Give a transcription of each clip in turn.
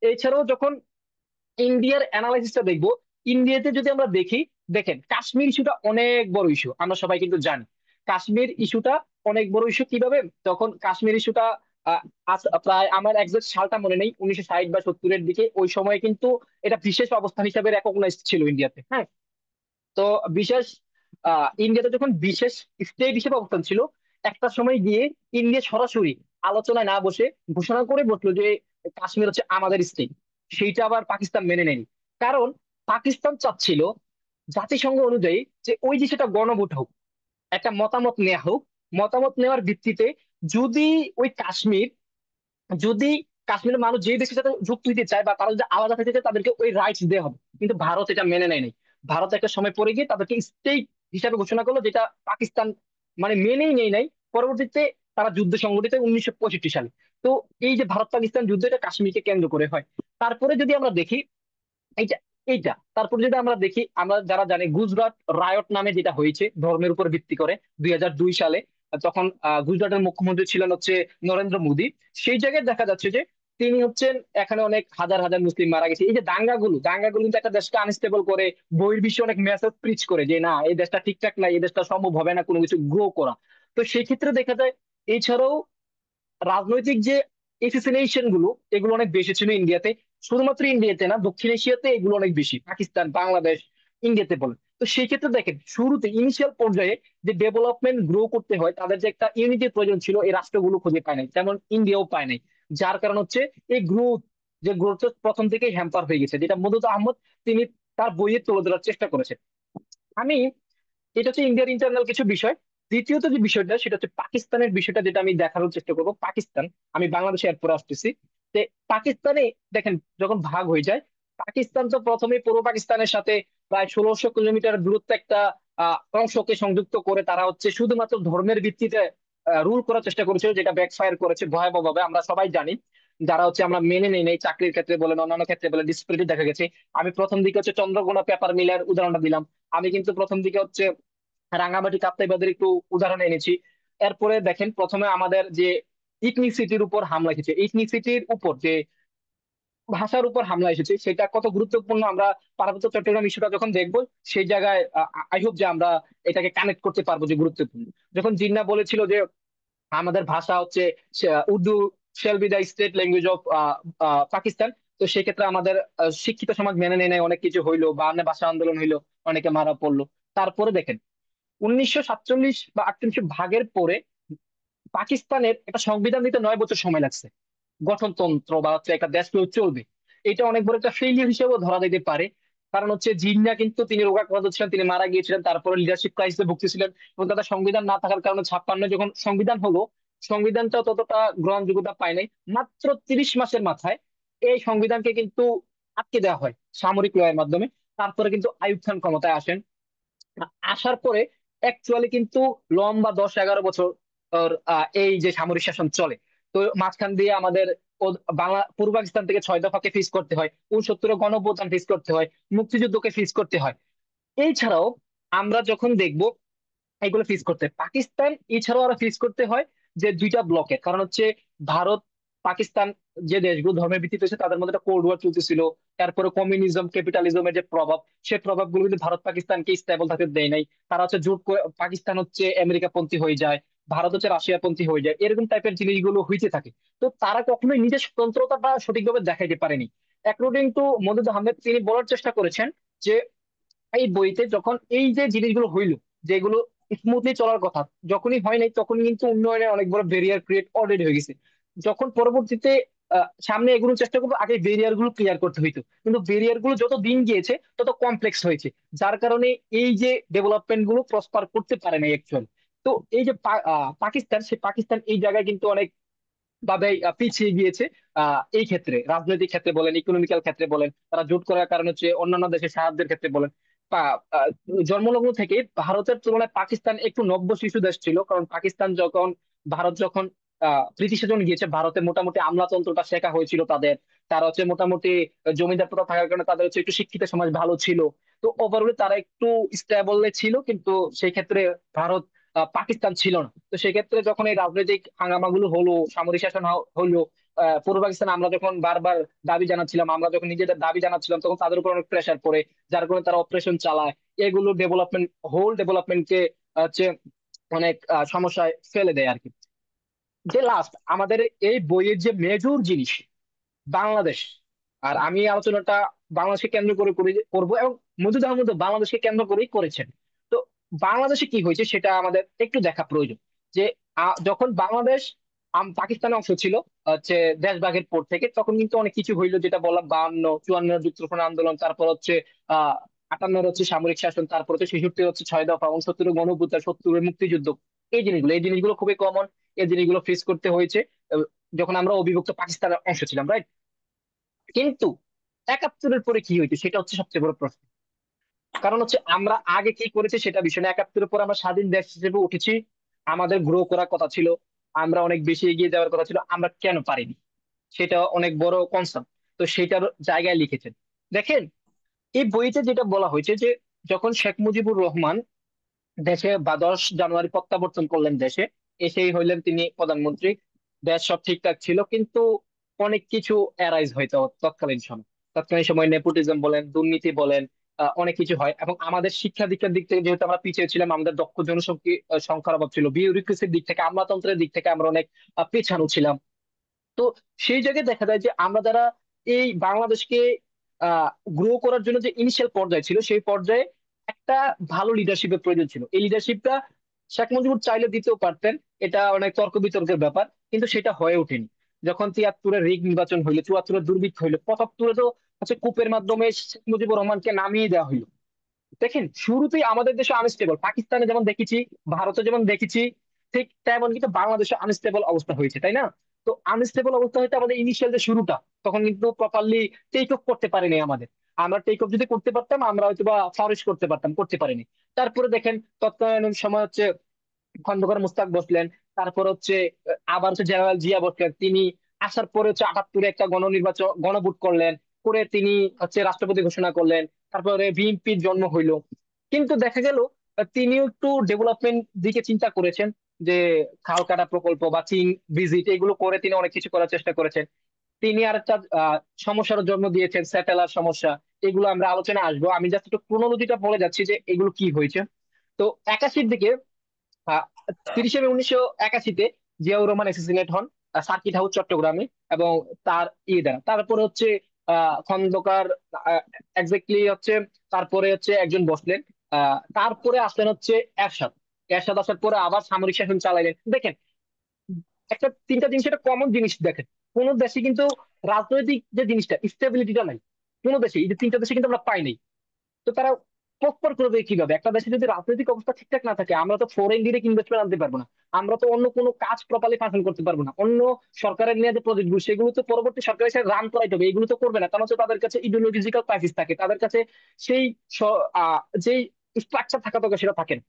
এছাড়াও যখন ইন্ডিয়ার অ্যানালাইসিসটা দেখবো, ইন্ডিয়াতে যদি আমরা দেখি, দেখেন কাশ্মীর ইস্যুটা অনেক বড় ইস্যু, আমরা সবাই কিন্তু জানি কাশ্মীর ইস্যুটা অনেক বড় ইস্যু। কিভাবে? তখন কাশ্মীর ইস্যুটা প্রায় আমার একজ্যাক্ট সালটা মনে নেই, 1960 বা 70-এর দিকে, ওই সময় কিন্তু এটা বিশেষ অবস্থান হিসাবে রেকগনাইজড ছিল ইন্ডিয়াতে। হ্যাঁ, তো বিশেষ ইন্ডিয়াতে যখন বিশেষ স্টেট হিসেবে অবস্থান ছিল, একটা সময় গিয়ে ইন্ডিয়া সরাসরি আলোচনায় না বসে ঘোষণা করে বসলো যে কাশ্মীর হচ্ছে আমাদের স্টেট। সেইটা আবার পাকিস্তান মেনে নেয়নি। কারণ পাকিস্তান চাচ্ছিল জাতিসংঘ অনুযায়ী যে ওই যে সেটা গণভোট হোক, একটা মতামত নেওয়া হোক, মতামত নেওয়ার ভিত্তিতে যদি ওই কাশ্মীর, যদি কাশ্মীরের মানুষ যে দেশের সাথে যুক্ত হতে চায় বা তারা যদি আলাদা থাকতে চায়, তাদেরকে ওই রাইটস দেওয়া হবে। কিন্তু ভারত এটা মেনে নেয় নাই। ভারত একটা সময় পরে গিয়ে তাদেরকে স্টেট হিসাবে ঘোষণা করলো, যেটা পাকিস্তান মানে মেনেই নেই নাই। পরবর্তীতে তারা যুদ্ধ সংঘটিত হয় 1965 সালে। তো এই যে ভারত পাকিস্তান যুদ্ধ, এটা কাশ্মীরকে কেন্দ্র করে হয়। তারপরে যদি আমরা দেখি এইটা এইটা তারপর যদি আমরা দেখি, আমরা যারা জানি গুজরাট রায়ট নামে যেটা হয়েছে ধর্মের উপর ভিত্তি করে 2002 সালে, তখন গুজরাটের মুখ্যমন্ত্রী ছিলেন হচ্ছে নরেন্দ্র মোদী। সেই জায়গায় দেখা যাচ্ছে যে তিনি হচ্ছেন, এখানে অনেক হাজার হাজার মুসলিম মারা গেছে। এই যে দাঙ্গাগুলো কিন্তু একটা দেশকে আনস্টেবল করে, বহির্বিশ্বে অনেক মেসেজ প্রিচ করে যে না, এই দেশটা ঠিকঠাক না, এই দেশটা সম্ভব হবে না কোনো কিছু গ্রো করা। তো সেই ক্ষেত্রে দেখা যায় এছাড়াও রাজনৈতিক যে এসোসিয়েশন গুলো, এগুলো অনেক বেশি ছিল ইন্ডিয়াতে। শুধুমাত্র ইন্ডিয়াতে না, দক্ষিণ এশিয়াতে এগুলো অনেক বেশি, পাকিস্তান, বাংলাদেশ, ইন্ডিয়াতে বলে। তো সেই ক্ষেত্রে দেখেন শুরুতে ইনিশিয়াল পর্যায়ে যে ডেভেলপমেন্ট গ্রো করতে হয়, তাদের যে একটা ইউনিটির প্রয়োজন ছিল, এই রাষ্ট্রগুলো খুঁজে পায় নাই, যেমন ইন্ডিয়াও পায় নাই। যার কারণ হচ্ছে এই গ্রোথ, যে গ্রোথ প্রথম থেকেই হ্যাম্পার হয়ে গেছে, যেটা মদুদ আহমদ তিনি তার বইয়ে তুলে ধরার চেষ্টা করেছেন। আমি, এটা হচ্ছে ইন্ডিয়ার ইন্টারনাল কিছু বিষয়। দ্বিতীয়ত যে বিষয়টা, সেটা হচ্ছে পাকিস্তানের বিষয়টা, যেটা আমি দেখানোর চেষ্টা করবো। পাকিস্তান, আমি বাংলাদেশে এরপর আসতেছি। যে পাকিস্তানে দেখেন যখন ভাগ হয়ে যায়, পাকিস্তান তো প্রথমে পূর্ব পাকিস্তানের সাথে প্রায় 1600 কিলোমিটার দূরত্ব একটা অংশকে সংযুক্ত করে তারা হচ্ছে শুধুমাত্র ধর্মের ভিত্তিতে রুল করার চেষ্টা করেছিল, যেটা ব্যাকফায়ার করেছে ভয়াবহভাবে, আমরা সবাই জানি। যারা হচ্ছে আমরা মেনে নেই নেই, চাকরির ক্ষেত্রে বলেন, অন্যান্য ক্ষেত্রে বলে ডিসপ্যারিটি দেখা গেছে। আমি প্রথম দিকে হচ্ছে চন্দ্রকোনা পেপার মিলের উদাহরণটা দিলাম। আমি কিন্তু প্রথম দিকে হচ্ছে রাঙামাটি কাপ্তাইবাদের একটু উদাহরণ এনেছি। এরপরে দেখেন প্রথমে আমাদের যে ইথনিসিটির উপর হামলা এসেছে, ইথনিসিটির উপর যে ভাষার উপর হামলা এসেছে, সেটা কত গুরুত্বপূর্ণ আমরা পার্বত্য চট্টগ্রাম ইস্যুটা যখন দেখবো, সেই জায়গায় আই হোপ যে আমরা এটাকে কানেক্ট করতে পারবো যে গুরুত্বপূর্ণ। যখন জিন্না বলেছিল যে আমাদের ভাষা হচ্ছে Urdu shall be the state language of Pakistan, তো সেক্ষেত্রে আমাদের শিক্ষিত সমাজ মেনে নেয় নাই, অনেক কিছু হইলো, বা ভাষা আন্দোলন হইলো, অনেকে মারা পড়লো। তারপরে দেখেন 1947 বা 48 ভাগের পরে পাকিস্তানের একটা সংবিধান দিতে 9 বছর সময় লাগছে। গঠনতন্ত্র বা হচ্ছে একটা দেশ কিভাবে চলবে, এটা অনেক বড় একটা ফেইলিয়ার হিসেবেও ধরা দিতে পারে। কারণ হচ্ছে জিন্না কিন্তু তিনি রোগাক্রান্ত ছিলেন, তিনি মারা গিয়েছিলেন, তারপরে লিডারশিপ ক্রাইসিসে ভুগতেছিলেন। এবং তাদের সংবিধান না থাকার কারণে 56 যখন সংবিধান হলো, সংবিধানটা ততটা গ্রহণযোগ্যতা পায় নাই। মাত্র 30 মাসের মাথায় এই সংবিধানকে কিন্তু আটকে দেওয়া হয় সামরিক লয়ের মাধ্যমে। তারপরে কিন্তু আইয়ুব খান ক্ষমতায় আসেন। আসার পরে অ্যাকচুয়ালি কিন্তু লম্বা 10-11 বছর এই যে সামরিক শাসন চলে। তো মাঝখান দিয়ে আমাদের পূর্ব পাকিস্তান থেকে 6 দফাকে ফেস করতে হয়, 69 গণঅভ্যুত্থান ফেস করতে হয়, মুক্তিযুদ্ধকে ফেস করতে হয়। এছাড়াও আমরা যখন দেখব এগুলো ফেস করতে পাকিস্তান, এছাড়াও আরো ফেস করতে হয় যে দুইটা ব্লকের কারণ হচ্ছে ভারত পাকিস্তান, যে দেশগুলো ধর্মের ভিত্তিতে হচ্ছে, তাদের মধ্যে একটা কোল্ড ওয়ার চলতেছিল। তারপরে কমিউনিজম ক্যাপিটালিজমের যে প্রভাব, সেই প্রভাবগুলো কিন্তু ভারত পাকিস্তানকে স্টেবল থাকতে দেয় নাই। তারা হচ্ছে জোট করে, পাকিস্তান হচ্ছে আমেরিকা পন্থী হয়ে যায়, ভারত হচ্ছে রাশিয়া পন্থী হয়ে যায়, এরকম টাইপের জিনিসগুলো হইতে থাকে। তো তারা কখনোই নিজের স্বতন্ত্রতাটা সঠিকভাবে দেখাইতে পারেনি। অ্যাকর্ডিং টু মদুদ আহমেদ, তিনি বলার চেষ্টা করেছেন যে এই বইতে যখন এই যে জিনিসগুলো হইলো, যেগুলো স্মুথলি চলার কথা, যখনই হয় নাই তখন কিন্তু উন্নয়নের অনেক বড় ব্যারিয়ার ক্রিয়েট অলরেডি হয়ে গেছে। যখন পরবর্তীতে সামনে এগুলো চেষ্টা করবো, আগে ব্যারিয়ার গুলো ক্লিয়ার করতে হইতো, কিন্তু ব্যারিয়ার গুলো যত দিন গিয়েছে তত কমপ্লেক্স হয়েছে। যার কারণে এই যে ডেভেলপমেন্ট গুলো প্রসপার করতে পারে না অ্যাকচুয়ালি। তো এই যে পাকিস্তান, সে পাকিস্তান এই জায়গায় কিন্তু অনেক ভাবে পিছিয়ে গিয়েছে। এই ক্ষেত্রে রাজনৈতিক ক্ষেত্রে বলেন, ইকোনমিক্যাল ক্ষেত্রে বলেন, তারা জোট করার কারণে হচ্ছে অন্যান্য দেশের সাহায্যের ক্ষেত্রে বলেন। পা- আহ, জন্মলগ্ন থেকে ভারতের তুলনায় পাকিস্তান একটু নব্য শিশু দেশ ছিল। কারণ পাকিস্তান যখন, ভারত যখন ব্রিটিশ যখন গিয়েছে, ভারতে মোটামুটি আমলাতন্ত্রটা শেখা হয়েছিল তাদের। তারা হচ্ছে মোটামুটি জমিদার প্রথা থাকার কারণে তাদের হচ্ছে একটু শিক্ষিত সমাজ ভালো ছিল। তো ওভারঅল তারা একটু স্টেবল ছিল, কিন্তু সেই ক্ষেত্রে ভারত পাকিস্তান ছিল না। তো সেক্ষেত্রে যখন এই রাজনৈতিক হাঙ্গামাগুলো হলো, সামরিক শাসন হলো, পূর্ব পাকিস্তান আমরা যখন বারবার দাবি জানাচ্ছিলাম, আমরা যখন নিজেদের দাবি জানাচ্ছিলাম, তখন তাদের উপর অনেক প্রেশার পড়ে, যার কারণে তারা অপারেশন চালায়। এগুলো ডেভেলপমেন্ট, হোল ডেভেলপমেন্টকে হচ্ছে অনেক সমস্যায় ফেলে দেয় আর কি। যে লাস্ট আমাদের এই বইয়ের যে মেজর জিনিস, বাংলাদেশ, আর আমি আলোচনাটা বাংলাদেশকে কেন্দ্র করে করবো, এবং মজিদ আহমদ বাংলাদেশকে কেন্দ্র করেই করেছেন। তো বাংলাদেশে কি হয়েছে সেটা আমাদের একটু দেখা প্রয়োজন। যে যখন বাংলাদেশ পাকিস্তানের অংশ ছিল হচ্ছে দেশভাগের পর থেকে, তখন কিন্তু অনেক কিছু হইলো, যেটা বললাম 52, 54 যুক্তফ্রন্ট আন্দোলন, তারপর হচ্ছে 58 হচ্ছে সামরিক শাসন, তারপর হচ্ছে 66 হচ্ছে 6 দফা, 69 গণঅভ্যুত্থান, 70 মুক্তিযুদ্ধ। এই জিনিসগুলো খুবই কমন। এই জিনিসগুলো ফেস করতে হয়েছে আহ, যখন আমরা অবিভক্ত পাকিস্তানের অংশ ছিলাম, রাইট? কিন্তু 71-এর পরে কি হইতো সেটা হচ্ছে সবচেয়ে বড় প্রশ্ন। কারণ হচ্ছে আমরা আগে কি করেছি সেটা বিষয় না, 71-এর পর আমরা স্বাধীন দেশ হিসেবে উঠেছি, আমাদের গ্রো করার কথা ছিল, আমরা অনেক বেশি এগিয়ে যাওয়ার কথা ছিল, আমরা কেন পারিনি? সেটা অনেক বড় কনসার্ন। তো সেটার জায়গায় লিখেছেন। দেখেন, এই বইতে যেটা বলা হয়েছে যে যখন শেখ মুজিবুর রহমান দেশে বা 10 জানুয়ারি প্রত্যাবর্তন করলেন দেশে, এসেই হইলেন তিনি প্রধানমন্ত্রী, দেশ সব ঠিকঠাক ছিল, কিন্তু অনেক কিছু অ্যারাইজ হয়তো তৎকালীন সময় নেপোটিজম বলেন, দুর্নীতি বলেন, অনেক কিছু হয়। এবং আমাদের শিক্ষা দীক্ষার দিক থেকে যেহেতু আমরা পিছিয়ে ছিলাম, আমাদের দক্ষ সংখ্যার অভাব ছিল, বিউরোক্রেসির দিক থেকে, আমলাতন্ত্রের দিক থেকে আমরা অনেক পেছানো ছিলাম। তো সেই জায়গায় দেখা যায় যে আমরা যারা এই বাংলাদেশকে আহ গ্রো করার জন্য যে ইনিশিয়াল পর্যায়ে ছিল, সেই পর্যায়ে একটা ভালো লিডারশিপের প্রয়োজন ছিল। এই লিডারশিপটা শেখ মুজিবুর চাইলে দিতেও পারতেন, এটা অনেক তর্ক বিতর্কের ব্যাপার, কিন্তু সেটা হয়ে ওঠেনি। যখন 73-এ রিগ নির্বাচন হইলো, 74-এ দুর্ভিক্ষ হইলো, 75-এ তো হচ্ছে কূপের মাধ্যমে শেখ মুজিবুর রহমানকে নামিয়ে দেওয়া হইলো। দেখেন, শুরুতেই আমাদের দেশে আনস্টেবল, পাকিস্তানে যেমন দেখেছি, ভারতে যেমন দেখেছি, ঠিক তেমন কিন্তু বাংলাদেশে আনস্টেবল অবস্থা হয়েছে, তাই না? তো আনস্টেবল অবস্থা হইতে আমাদের ইনিশিয়াল যে শুরুটা, তখন কিন্তু প্রপারলি টেক অফ করতে পারিনি আমাদের। আমরা টেক অফ যদি করতে পারতাম, আমরা হয়তো বা ফ্লারিশ করতে পারতাম, করতে পারিনি। তারপরে দেখেন, তৎকালীন সময় হচ্ছে খন্দকার মুস্তাক বসলেন, তারপর হচ্ছে আবার হচ্ছে জেনারেল জিয়া বসলেন, তিনি আসার পরে হচ্ছে 78-এ একটা গণনির্বাচন, গণভোট করলেন, করে তিনি হচ্ছে রাষ্ট্রপতি ঘোষণা করলেন। তারপরে বিএনপির জন্ম হইলো। কিন্তু দেখা গেল তিনিও একটু ডেভেলপমেন্ট দিকে চিন্তা করেছেন, যে খাল কাটা প্রকল্প বা চীন ভিজিট, এগুলো করে তিনি অনেক কিছু করার চেষ্টা করেছেন। তিনি আর একটা সমস্যার জন্ম দিয়েছেন, স্যাটেলার সমস্যা। এগুলো আমরা আলোচনা আসবো, আমি জাস্ট একটু ক্রোনোলজিটা বলে যাচ্ছি যে এগুলো কি হয়েছে। তো 81-র দিকে, আহ 30 মে 1981-তে জিয়াউর রহমান অ্যাসাসিনেট হন সার্কিট হাউস চট্টগ্রামে, এবং তার দ্বারা তারপরে হচ্ছে খন্দকার এক্স্যাক্টলি হচ্ছে, তারপরে হচ্ছে একজন বসলেন, তারপরে আসলেন হচ্ছে এরশাদ। এরশাদ আসার পরে আবার সামরিক শাসন চালাইলেন। দেখেন, একটা তিনটা জিনিস, একটা কমন জিনিস দেখেন, কোন দেশে কিন্তু রাজনৈতিক যে জিনিসটা, স্টেবিলিটিটা নাই। কোন দেশে, এই যে তিনটা দেশে কিন্তু আমরা পাই নাই। তো তারা প্রসপার করবে কিভাবে? একটা দেশে যদি রাজনৈতিক অবস্থা ঠিকঠাক না থাকে, আমরা তো ফরেন ডিরেক্ট ইনভেস্টমেন্ট আনতে পারবো না, আমরা তো অন্য কোনো কাজ প্রপারলি ফাংশন করতে পারবো না, অন্য সরকারের নিয়ে যে প্রজেক্ট গুলো, সেগুলো তো পরবর্তী সরকারের সাথে রান করাইতে হবে, এগুলো তো করবে না, কারণ হচ্ছে তাদের কাছে ইডিওলজিক্যাল ক্রাইসিস থাকে, তাদের কাছে সেই যেই স্ট্রাকচার থাকা দরকার সেটা থাকে না।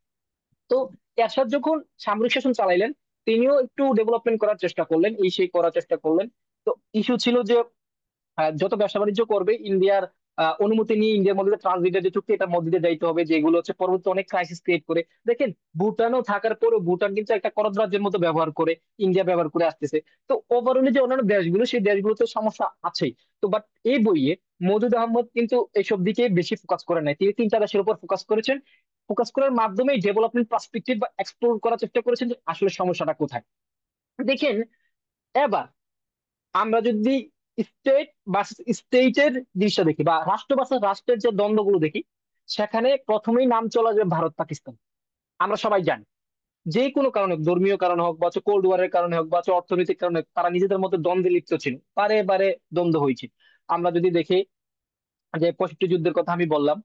তো এরশাদ যখন সামরিক শাসন চালাইলেন, তিনিও একটু ডেভেলপমেন্ট করার চেষ্টা করলেন, এই সেই করার চেষ্টা করলেন। তো ইস্যু ছিল যে যত ব্যবসা বাণিজ্য করবে, ইন্ডিয়ার অনুমতি নিয়ে ইন্ডিয়ার মধ্যে ট্রানজিটের যে চুক্তি, এটার মধ্যে দিয়ে যাইতে হবে, যেগুলো হচ্ছে পরবর্তী অনেক ক্রাইসিস ক্রিয়েট করে। দেখেন, ভুটানও থাকার পরেও ভুটান কিন্তু একটা করদ রাজ্যের মতো ব্যবহার করে, ইন্ডিয়া ব্যবহার করে আসতেছে। তো ওভারঅলি যে অন্যান্য দেশগুলো, সেই দেশগুলোতে সমস্যা আছেই। তো বাট এই বইয়ে মওদুদ আহমদ কিন্তু এইসব দিকে বেশি ফোকাস করেন নাই, তিনি তিনটা দেশের উপর ফোকাস করেছেন। ফোকাস করার মাধ্যমে ডেভেলপমেন্ট পার্সপেক্টিভ বা এক্সপ্লোর করার চেষ্টা করেছেন যে আসলে সমস্যাটা কোথায়। দেখেন, এবার আমরা যদি স্টেট ভার্সেস স্টেটের জিনিসটা দেখি, বা রাষ্ট্র ভার্সেস রাষ্ট্রের যে দ্বন্দ্বগুলো দেখি, সেখানে প্রথমেই নাম চলে যাবে ভারত পাকিস্তান। আমরা সবাই জানি, যে কোনো কারণে, ধর্মীয় কারণে হোক, বা কোল্ড ওয়ারের কারণে হোক, বা অর্থনৈতিক কারণে হোক, তারা নিজেদের মধ্যে দ্বন্দ্বে লিপ্ত ছিল, বারে বারে দ্বন্দ্ব হয়েছে। আমরা যদি দেখি যে 65 যুদ্ধের কথা আমি বললাম,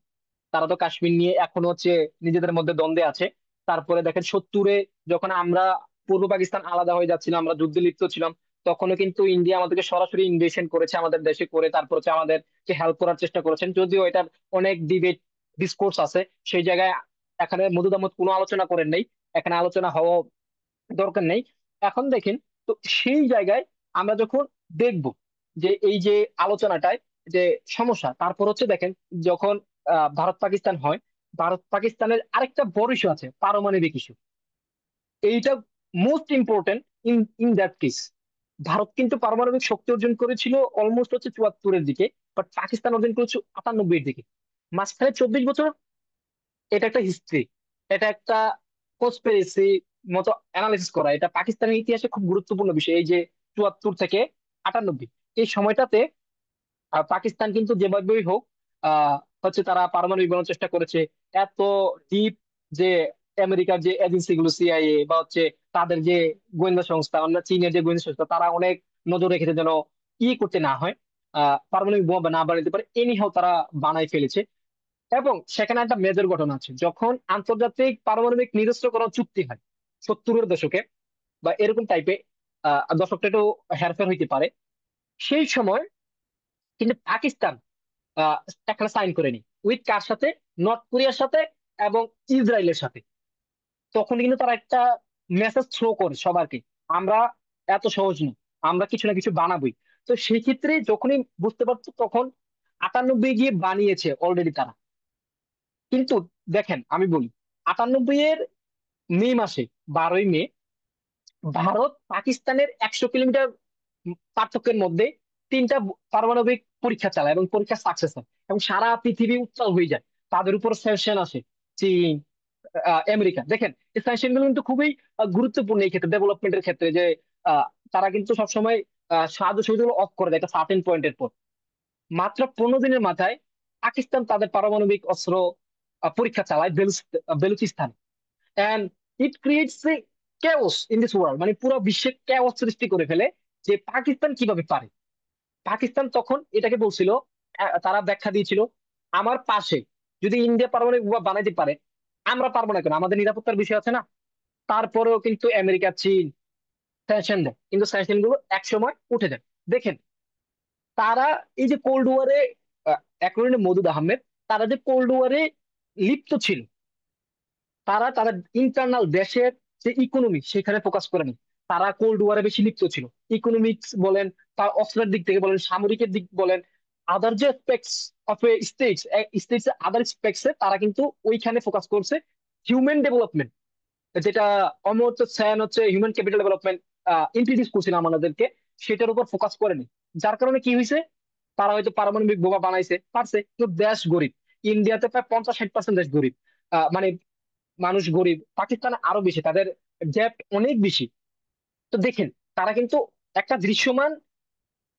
তারা তো কাশ্মীর নিয়ে এখনো হচ্ছে নিজেদের মধ্যে দ্বন্দ্বে আছে। তারপরে দেখেন 70-এ যখন আমরা পূর্ব পাকিস্তান আলাদা হয়ে যাচ্ছিলাম, আমরা যুদ্ধে লিপ্ত ছিলাম, তখনও কিন্তু ইন্ডিয়া আমাদেরকে সরাসরি ইনভেশন করেছে আমাদের দেশে, করে তারপর হচ্ছে আমাদেরকে হেল্প করার চেষ্টা করেছেন, যদিও এটার অনেক ডিবেট ডিসকোর্স আছে। সেই জায়গায় এখানে মধুদ আহমদ কোনো আলোচনা করেন নাই, এখানে আলোচনা হওয়া দরকার নেই। এখন দেখেন, তো সেই জায়গায় আমরা যখন দেখব যে এই যে আলোচনাটায় যে সমস্যা, তারপর হচ্ছে দেখেন, যখন ভারত পাকিস্তান হয়, ভারত পাকিস্তানের আরেকটা বড় ইস্যু আছে, পারমাণবিক ইস্যু। এইটা most important in in that case. Bharat কিন্তু পারমাণবিক শক্তি অর্জন করেছিল অলমোস্ট হচ্ছে 74-এর দিকে, বাট পাকিস্তান অর্জন করেছে 98-এর দিকে। মাঝখানে 24 বছর, এটা একটা হিস্ট্রি, এটা একটা কনস্পিরেসি মতো অ্যানালিসিস করা, এটা পাকিস্তানের ইতিহাসে খুব গুরুত্বপূর্ণ বিষয়। এই যে 74 থেকে 98, এই সময়টাতে পাকিস্তান কিন্তু যেভাবেই হোক আহ হচ্ছে তারা পারমাণবিক বানানোর চেষ্টা করেছে। এত ডিপ যে আমেরিকার যে এজেন্সি গুলো, সিআইএ বা হচ্ছে তাদের যে গোয়েন্দা সংস্থা, অন্য চীনের যে গোয়েন্দা সংস্থা, তারা অনেক নজর রেখেছে যেন করতে না হয়, পারমাণবিক বোমা না বানাতে পারে, এনিহাও তারা বানাই ফেলেছে। এবং সেখানে একটা মেজর ঘটনা আছে, যখন আন্তর্জাতিক পারমাণবিক নিরস্ত্রীকরণ চুক্তি হয় 70-এর দশকে বা এরকম টাইপে, দশকটা একটু হেরফের হইতে পারে, সেই সময় কিন্তু পাকিস্তান আহ একটা সাইন করে নি। উইথ কার সাথে? নর্থ কোরিয়ার সাথে এবং ইসরায়েলের সাথে। তখন কিন্তু তারা একটা মেসেজ থ্রো করে সবাইকে, আমরা এত সহজ না, আমরা কিছু না কিছু বানাবোই। তো সেই ক্ষেত্রে যখনই বুঝতে পারতো, তখন 98 গিয়ে বানিয়েছে অলরেডি তারা। কিন্তু দেখেন আমি বলি, 98-এর মে মাসে, 12ই মে, ভারত পাকিস্তানের 100 কিলোমিটার পার্থক্যের মধ্যে তিনটা পারমাণবিক পরীক্ষা চালায় এবং পরীক্ষা সাকসেস হয়, এবং সারা পৃথিবী উত্তাল হয়ে যায়। তাদের উপর স্যাংশন আসে, চীন, আমেরিকা। দেখেন এই স্যাংশন গুলো কিন্তু খুবই গুরুত্বপূর্ণ এই ক্ষেত্রে, ডেভেলপমেন্টের ক্ষেত্রে, যে আহ, তারা কিন্তু সবসময় সাহায্য সুবিধাগুলো অফ করে দেয় একটা সার্টেন পয়েন্টের পর। মাত্র 15 দিনের মাথায় পাকিস্তান তাদের পারমাণবিক অস্ত্র পরীক্ষা চালায় বেলুচিস্তানে। And it creates a chaos in this world, মানে পুরো বিশ্বে chaos সৃষ্টি করে ফেলে যে পাকিস্তান কিভাবে পারে। পাকিস্তান তখন এটাকে বলছিল, তারা ব্যাখ্যা দিয়েছিল, আমার পাশে যদি ইন্ডিয়া পারমাণবিক বোমা বানাইতে পারে, আমরা পারবো না কেন? আমাদের নিরাপত্তার বিষয় আছে না। তারপরেও কিন্তু আমেরিকা, চীন স্যাংশন দেয়, কিন্তু স্যাংশন গুলো একসময় উঠে যায়। দেখেন তারা এই যে কোল্ড ওয়ারে, অ্যাকর্ডিং টু মওদুদ আহমেদ, তারা যে কোল্ড ওয়ারে লিপ্ত ছিল, তারা তাদের ইন্টারনাল দেশের যে ইকোনমি সেখানে ফোকাস করেনি। তারা কোল্ড ওয়ারে বেশি লিপ্ত ছিল। ইকোনমিক্স বলেন, তার অস্ত্রের দিক থেকে বলেন, সামরিকের দিক বলেন, আদার যে specs of a states, states other স্পেক্সে তারা কিন্তু ওইখানে ফোকাস করছে। হিউম্যান ডেভেলপমেন্ট, যেটা অমর্ত্য সেন হচ্ছে হিউম্যান ক্যাপিটাল ডেভেলপমেন্ট ইন্ট্রোডিউস করছিল আমাদেরকে, সেটার উপর ফোকাস করেনি। যার কারণে কি হয়েছে, তারা হয়তো পারমাণবিক বোমা বানাইছে পারছে, কিন্তু দেশ গরিব। ইন্ডিয়াতে প্রায় 50-60% দেশ গরিব, মানে মানুষ গরিব। পাকিস্তানে আরো বেশি, তাদের ডেপ্ট অনেক বেশি। তো দেখেন তারা কিন্তু একটা দৃশ্যমান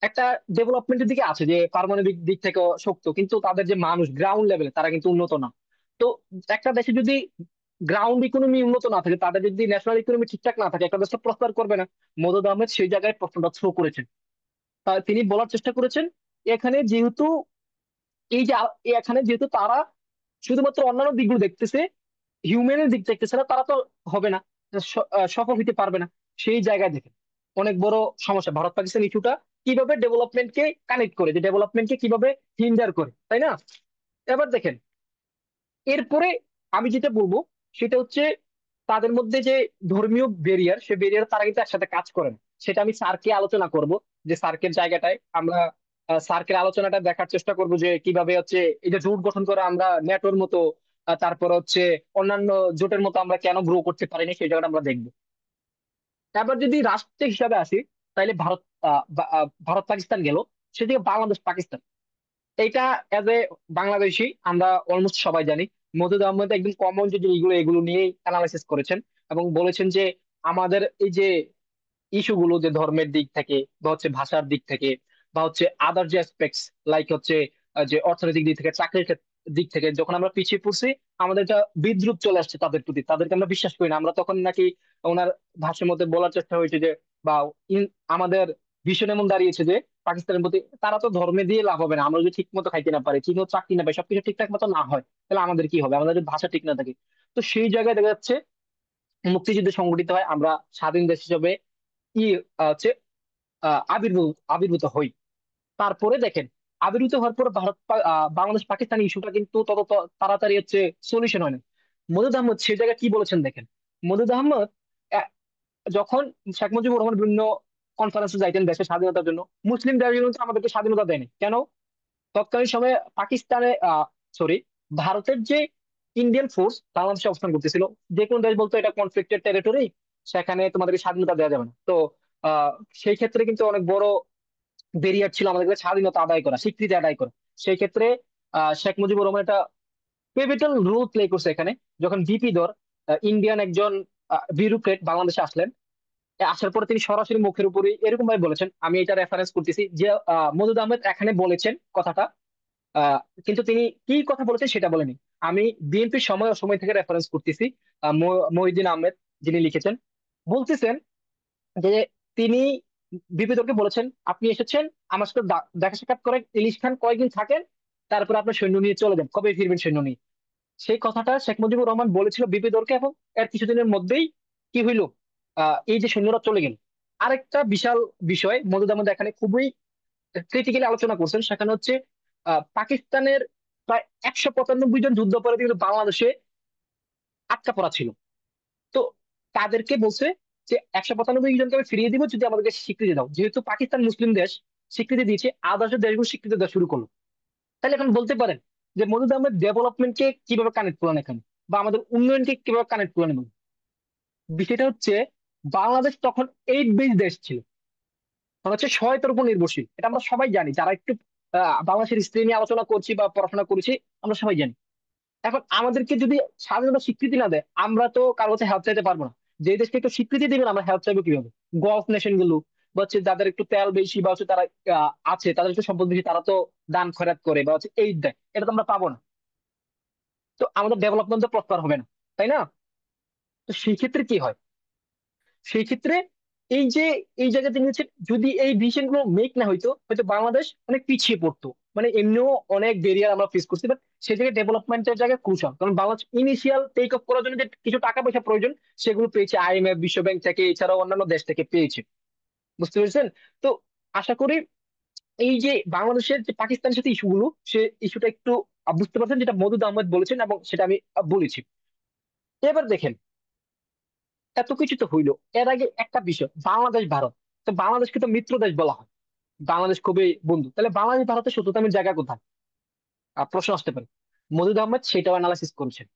একটা ডেভেলপমেন্টের দিকে আছে, যে পারমাণবিক দিক থেকে শক্ত, কিন্তু তাদের যে মানুষ গ্রাউন্ড লেভেলে তারা কিন্তু উন্নত না। তো একটা দেশে যদি গ্রাউন্ড ইকোনমি উন্নত না থাকে, তাদের যদি ন্যাশনাল ইকোনমি ঠিকঠাক না থাকে, একটা দেশ তো প্রস্পার করবে না। মদদ আহমেদ সেই জায়গায় প্রশ্নটা থ্রো করেছেন। তিনি বলার চেষ্টা করেছেন, এখানে যেহেতু এখানে যেহেতু তারা শুধুমাত্র অন্যান্য দিকগুলো দেখতেছে, হিউম্যানের দিক দেখতেছে না, তারা তো হবে না, সফল হইতে পারবে না। সেই জায়গায় দেখেন অনেক বড় সমস্যা ভারত পাকিস্তান ইস্যুটা, কিভাবে ডেভেলপমেন্টকে কানেক্ট করে, যে ডেভেলপমেন্টকে কিভাবে হিন্ডার করে, তাই না? এবার দেখেন এরপরে আমি যেটা বলবো সেটা হচ্ছে, তাদের মধ্যে যে ধর্মীয় ব্যারিয়ার, সে ব্যারিয়ার তারা কিন্তু একসাথে কাজ করে না। সেটা আমি স্যারকে আলোচনা করব, যে স্যারকের জায়গাটায় আমরা স্যারকের আলোচনাটা দেখার চেষ্টা করব, যে কিভাবে হচ্ছে এই যে জোট গঠন করে আমরা ন্যাটোর মতো, তারপর হচ্ছে অন্যান্য জোটের মতো আমরা কেন গ্রো করতে পারিনি, সেই জায়গাটা আমরা দেখবো। তারপর যদি রাষ্ট্র হিসাবে আসি, তাহলে ভারত পাকিস্তান গেল, সেদিকে বাংলাদেশ পাকিস্তান, এটা এজ এ বাংলাদেশি আমরা অলমোস্ট সবাই জানি। মজিদ আহমেদ একদম কমন যে এগুলো এগুলো নিয়েই অ্যানালাইসিস করেছেন, এবং বলেছেন যে আমাদের এই যে ইস্যুগুলো, যে ধর্মের দিক থেকে বা হচ্ছে ভাষার দিক থেকে বা হচ্ছে আদার যে অ্যাসপেক্টস, লাইক হচ্ছে যে অর্থনৈতিক দিক থেকে, চাকরির দিক থেকে, যখন আমরা পিছিয়ে পড়ছি, আমাদের একটা বিদ্রুপ চলে আসছে তাদের প্রতি, তাদেরকে আমরা বিশ্বাস করি না। আমরা তখন নাকি ওনার ভাষার মধ্যে বলার চেষ্টা হয়েছে যে, বা আমাদের ভীষণ এমন দাঁড়িয়েছে যে পাকিস্তানের প্রতি, তারা তো ধর্মে দিয়ে লাভ হবে না, আমরা যদি ঠিক মতো খাইতে না পারি, ঠিক মতো চাকরি না পাই, সবকিছু ঠিকঠাক মতো না হয়, তাহলে আমাদের কি হবে, আমাদের যদি ভাষা ঠিক না থাকে। তো সেই জায়গায় দেখা যাচ্ছে মুক্তিযুদ্ধ সংগঠিত হয়, আমরা স্বাধীন দেশ হিসেবে ই হচ্ছে আবির্ভূত হই। তারপরে দেখেন আবির্ভূত হওয়ার পর বাংলাদেশ পাকিস্তান ইস্যুটা কিন্তু তত তাড়াতাড়ি হচ্ছে সলিউশন হয় না। মদুদ আহমদ সে জায়গায় কি বলেছেন দেখেন। মদুদ আহমদ আহ, যখন শেখ মুজিবুর রহমান বিভিন্ন কনফারেন্সে যাইতেন দেশের স্বাধীনতার জন্য, মুসলিম দেশগুলো কিন্তু আমাদেরকে স্বাধীনতা দেয়নি কেন? তৎকালীন সময়ে পাকিস্তানে সরি, ভারতের যে ইন্ডিয়ান ফোর্স বাংলাদেশে অবস্থান করতেছিল, যে কোনো দেশ বলতো এটা কনফ্লিক্টেড টেরিটরি, সেখানে তোমাদেরকে স্বাধীনতা দেওয়া যাবে না। তো আহ সেই ক্ষেত্রে কিন্তু অনেক বড় ব্যারিয়ার ছিল আমাদের কাছে স্বাধীনতা আদায় করা, স্বীকৃতি আদায় করা। সেই ক্ষেত্রে শেখ মুজিবুর রহমান একটা পিভিটাল রোল প্লে করছে এখানে। যখন বিপি ধর ইন্ডিয়ান একজন বিউরোক্রেট বাংলাদেশে আসলেন, আসার পরে তিনি সরাসরি মুখের উপরে এরকম ভাবে বলেছেন, আমি এটা রেফারেন্স করতেছি যে মওদুদ আহমেদ এখানে বলেছেন কথাটা, আহ, কিন্তু তিনি কি কথা বলেছেন সেটা বলেনি। আমি বিএনপির সময় অসময় থেকে রেফারেন্স করতেছি। মহিউদ্দিন আহমেদ যিনি লিখেছেন, বলতেছেন যে তিনি বিপিধরকে বলেছেন, আপনি এসেছেন আমার সাথে দেখা সাক্ষাৎ করেন, ইলিশ খান কয়েকদিন থাকেন, তারপরে আপনার সৈন্য নিয়ে চলে যান, কবে ফিরবেন সৈন্য নিয়ে। সেই কথাটা শেখ মুজিবুর রহমান বলেছিল বিপিধরকে, এবং এর কিছুদিনের মধ্যেই কি হইলো, এই যে সৈন্যরা চলে গেল। আরেকটা বিশাল বিষয় মওদুদ আহমেদ এখানে খুবই ক্রিটিক্যালি আলোচনা করছেন, সেখানে হচ্ছে পাকিস্তানের প্রায় 195 জন যুদ্ধাপরাধী কিন্তু বাংলাদেশে আটকা পড়া ছিল। তো তাদেরকে বলছে যে 195 জনকে আমি ফিরিয়ে দিব যদি আমাদেরকে স্বীকৃতি দাও। যেহেতু পাকিস্তান মুসলিম দেশ, স্বীকৃতি দিয়েছে, আদার্স দেশগুলো স্বীকৃতি দেওয়া শুরু করলো। তাহলে এখন বলতে পারেন যে মওদুদ আহমেদ ডেভেলপমেন্টকে কিভাবে কানেক্ট করলেন এখানে, বা আমাদের উন্নয়নকে কিভাবে কানেক্ট করলেন এখানে? বিষয়টা হচ্ছে বাংলাদেশ তখন এইড বেস দেশ ছিল, মানে হচ্ছে সহায়তার উপর নির্ভরশীল। এটা আমরা সবাই জানি, যারা একটু বাংলাদেশের হিস্ট্রি নিয়ে আলোচনা করছি বা পড়াশোনা করেছি, আমরা সবাই জানি। এখন আমাদেরকে যদি স্বাধীনতা স্বীকৃতি না দেয়, আমরা তো কারো কাছে হেল্প চাইতে পারবো না। যে দেশকে একটু স্বীকৃতি দিবেন, আমরা হেল্প চাইবো কিভাবে? গলফ নেশন গুলো বা হচ্ছে যাদের একটু তেল বেশি বা হচ্ছে তারা আছে, তাদের একটু সম্পদ বেশি, তারা তো দান খয়রাত করে বা হচ্ছে এইড দেয়, এটা তো আমরা পাবো না। তো আমাদের ডেভেলপমেন্ট তো প্রস্পার হবে না, তাই না? তো সেই ক্ষেত্রে কি হয়? সেই ক্ষেত্রে এই যে এই জায়গায় তিনি হচ্ছে, যদি এই ডিসিশন গুলো মেক না হইতো, হয়তো বাংলাদেশ অনেক পিছিয়ে পড়তো। মানে এমনিও অনেক ব্যারিয়ার আমরা ফেস করছি, বাট সেই জায়গায় ডেভেলপমেন্টের জায়গায় ক্রুশাল, কারণ বাংলাদেশ ইনিশিয়াল টেক অফ করার জন্য যে কিছু টাকা পয়সা প্রয়োজন, সেগুলো পেয়েছে আইএমএফ, বিশ্ব ব্যাংক থেকে, এছাড়াও অন্যান্য দেশ থেকে পেয়েছে। বুঝতে পেরেছেন? তো আশা করি এই যে বাংলাদেশের যে পাকিস্তানের সাথে ইস্যুগুলো, সে ইস্যুটা একটু বুঝতে পারছেন, যেটা মওদুদ আহমেদ বলেছেন এবং সেটা আমি বলেছি। এবার দেখেন, এত কিছু তো হইলো, এর আগে একটা বিষয়, বাংলাদেশ ভারত। তো বাংলাদেশকে তো মিত্র দেশ বলা হয়, বাংলাদেশ খুবই বন্ধু, তাহলে বাংলাদেশ ভারতের সত্যতামের জায়গা কোথায়? প্রশ্ন আসতে পারে। মওদুদ আহমেদ সেটাও অ্যানালাইসিস করেছেন,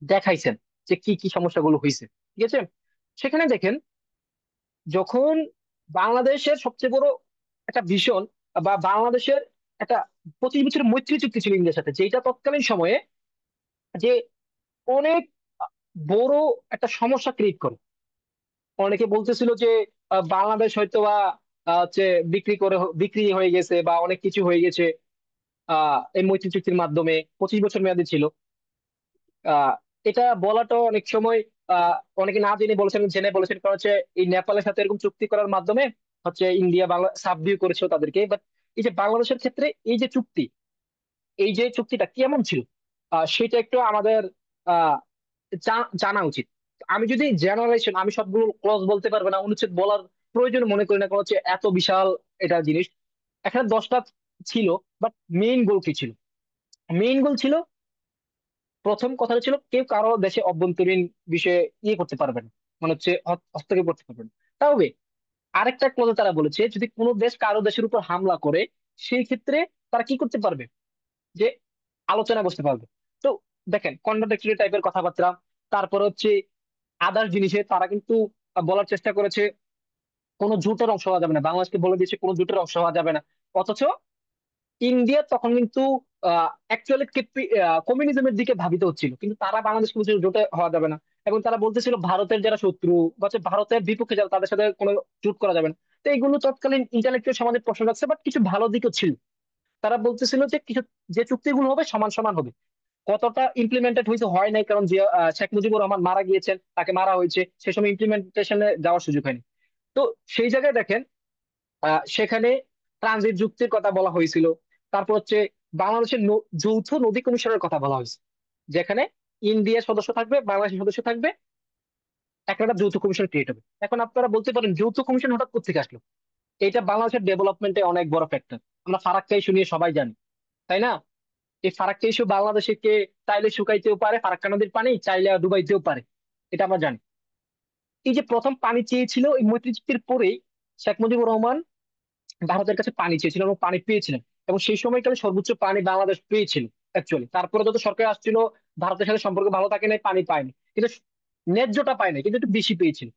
দেখাইছেন যে কি কি সমস্যাগুলো হয়েছে। ঠিক আছে, সেখানে দেখেন, যখন বাংলাদেশের সবচেয়ে বড় একটা ভীষণ, বা বাংলাদেশের একটা 25 বছরের মৈত্রী চুক্তি ছিল ইন্ডিয়ার সাথে, যেটা তৎকালীন সময়ে যে অনেক বড় একটা সমস্যা ক্রিয়েট করে। অনেকে বলতেছিল যে বাংলাদেশ হয়তো বা হচ্ছে বিক্রি হয়ে গেছে বা অনেক কিছু হয়ে গেছে এই মৈত্রী চুক্তির মাধ্যমে। 25 বছর মেয়াদী ছিল। আহ এটা বলাটা অনেক সময় আহ অনেকে না জেনে বলেছেন, জেনে বলেছেন, কারণ হচ্ছে এই নেপালের সাথে এরকম চুক্তি করার মাধ্যমে হচ্ছে ইন্ডিয়া বাংলা সাবডিউ করেছিল তাদেরকে। বাট এই যে বাংলাদেশের ক্ষেত্রে এই যে চুক্তি, এই যে চুক্তিটা কেমন ছিল, সেটা একটু আমাদের আহ জানা উচিত। আমি যদি জেনারেশন, আমি সবগুলো ক্লজ বলতে পারবো না, অনুচ্ছেদ বলার প্রয়োজন মনে করি না, কারণ হচ্ছে এত বিশাল এটা জিনিস। এখানে 10টা ছিল, বাট মেইন গোল কি ছিল? মেইন গোল ছিল, প্রথম কথাটা ছিল কেউ কারো দেশে অভ্যন্তরীণ বিষয়ে করতে পারবে না, মানে হচ্ছে হস্তক্ষেপ করতে পারবে না। তবে আরেকটা ক্লজে তারা বলেছে, যদি কোনো দেশ কারো দেশের উপর হামলা করে, সেই ক্ষেত্রে তারা কি করতে পারবে, যে আলোচনা বসতে পারবে। তো দেখেন, কন্ট্রাডিক্টরি টাইপের কথাবার্তা। তারপর হচ্ছে আদার্স জিনিসে তারা কিন্তু বলার চেষ্টা করেছে কোনো জোটের অংশ হওয়া যাবে না, বাংলাদেশকে বলে দিয়েছে কোনো জোটের অংশ হওয়া যাবে না। অথচ ইন্ডিয়া তখন কিন্তু অ্যাকচুয়ালি কমিউনিজমের দিকে ধাবিত হচ্ছিল, কিন্তু তারা বাংলাদেশকে বলছিল জোটে হওয়া যাবে না। এবং তারা বলতেছিল ভারতের যারা শত্রু বা হচ্ছে ভারতের বিপক্ষে যারা, তাদের সাথে কোনো জোট করা যাবে না। তো এইগুলো তৎকালীন ইন্টালেকচুয়াল সমাজের প্রশ্ন রাখছে, বাট কিছু ভালো দিকও ছিল। তারা বলতেছিল যে কিছু, যে চুক্তিগুলো হবে সমান সমান হবে। কতটা ইমপ্লিমেন্টেড হয়েছে হয় নাই, কারণ যে শেখ মুজিবুর রহমান মারা গিয়েছেন, তাকে মারা হয়েছে, সে সময় ইমপ্লিমেন্টেশনে যাওয়ার সুযোগ হয়নি। তো সেই জায়গায় দেখেন, সেখানে ট্রানজিট যুক্তির কথা বলা হয়েছিল। তারপর হচ্ছে বাংলাদেশের যৌথ নদী কমিশনের কথা বলা হয়েছে, যেখানে ইন্ডিয়া সদস্য থাকবে, বাংলাদেশের সদস্য থাকবে, একটা যৌথ কমিশন ক্রিয়েট হবে। এখন আপনারা বলতে পারেন যৌথ কমিশন হঠাৎ কোথেকে আসলো? এটা বাংলাদেশের ডেভেলপমেন্টে অনেক বড় ফ্যাক্টর। আমরা ফারাক্কা ইস্যু নিয়ে সবাই জানি, তাই না? এই ফারাক্কা ইস্যু বাংলাদেশে কে চাইলে শুকাইতেও পারে, ফারাক্কা নদীর পানি চাইলে ডুবাইতেও পারে, এটা আমরা জানি। এই যে প্রথম পানি চেয়েছিল এই মৈত্রী চুক্তির পরেই, শেখ মুজিবুর রহমান ভারতের কাছে পানি চেয়েছিলেন এবং পানি পেয়েছিলেন। এবং সেই সময়কালে সর্বোচ্চ পানি বাংলাদেশ পেয়েছিল অ্যাকচুয়ালি। তারপরে যত সরকার আসছিল, ভারতের সাথে সম্পর্ক ভালো থাকে নাই, পানি পায়নি, কিন্তু ন্যায্যটা পায় নাই, কিন্তু একটু বেশি পেয়েছিল।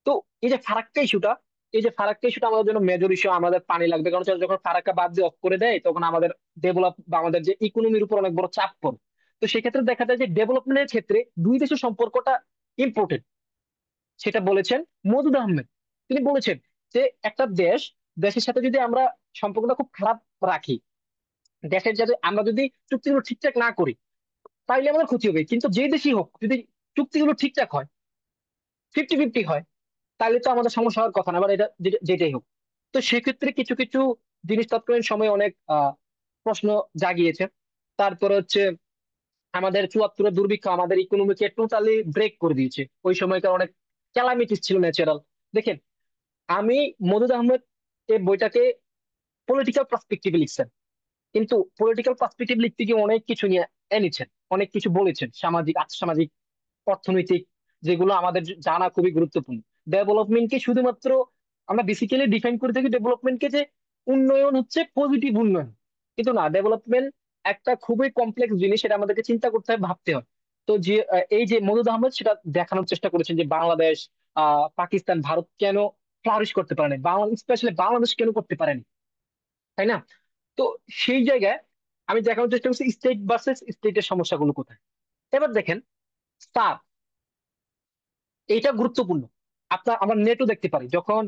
তো এই যে ফারাক্কা ইস্যুটা, এই যে ফারাক্কা ইস্যুটা আমাদের জন্য মেজর ইস্যু, আমাদের পানি লাগবে, কারণ হচ্ছে যখন ফারাক্কা বাদ দিয়ে অফ করে দেয় তখন আমাদের ডেভেলপ বা আমাদের যে ইকোনমির উপর অনেক বড় চাপ পড়ে। তো সেক্ষেত্রে দেখা যায় যে ডেভেলপমেন্টের ক্ষেত্রে দুই দেশের সম্পর্কটা ইম্পর্টেন্ট, সেটা বলেছেন মওদুদ আহমেদ। তিনি বলেছেন যে একটা দেশের সাথে যদি আমরা সম্পর্কটা খুব খারাপ রাখি, দেশের যাতে আমরা যদি চুক্তিগুলো ঠিকঠাক না করি, তাইলে আমাদের ক্ষতি হবে। কিন্তু যে দেশই হোক, যদি চুক্তিগুলো ঠিকঠাক হয়, 50-50 হয়, তাহলে তো আমাদের সমস্যা হওয়ার কথা না, আবার এটা যেটাই হোক। তো সেক্ষেত্রে কিছু কিছু জিনিস তৎকালীন সময় অনেক প্রশ্ন জাগিয়েছে। তারপরে হচ্ছে আমাদের 74-এর দুর্ভিক্ষ আমাদের ইকোনমিকে টোটালি ব্রেক করে দিয়েছে। ওই সময়কার অনেক ক্যালামিটিস ছিল ন্যাচারাল। দেখেন, আমি মদুদ আহমেদ এই বইটাকে পলিটিক্যাল পার্সপেক্টিভে লিখছেন, কিন্তু পলিটিক্যাল পার্সপেক্টিভ লিখতে গিয়ে অনেক কিছু নিয়ে এনেছেন, অনেক কিছু বলেছেন সামাজিক আর্থসামাজিক অর্থনৈতিক, যেগুলো আমাদের জানা খুবই গুরুত্বপূর্ণ। ডেভেলপমেন্টকে শুধুমাত্র আমরা বেসিক্যালি ডিফাইন করে থাকি ডেভেলপমেন্টকে যে উন্নয়ন হচ্ছে পজিটিভ উন্নয়ন, কিন্তু না, ডেভেলপমেন্ট একটা খুবই কমপ্লেক্স জিনিস, সেটা আমাদেরকে চিন্তা করতে হয়, ভাবতে হয়। তো যে এই যে মদুদ আহমেদ সেটা দেখানোর চেষ্টা করেছেন যে বাংলাদেশ, পাকিস্তান, ভারত কেন ফ্লারিশ করতে পারেনি, বাংলাদেশ স্পেশালি বাংলাদেশ কেন করতে পারেনি, তাই না? তো সেই জায়গায় আমি দেখানোর চেষ্টা করছি স্টেট ভার্সেস স্টেটের সমস্যাগুলো কোথায়। এবার দেখেন, স্যার, এইটা গুরুত্বপূর্ণ। আমরা নেটো দেখতে পারি, যখন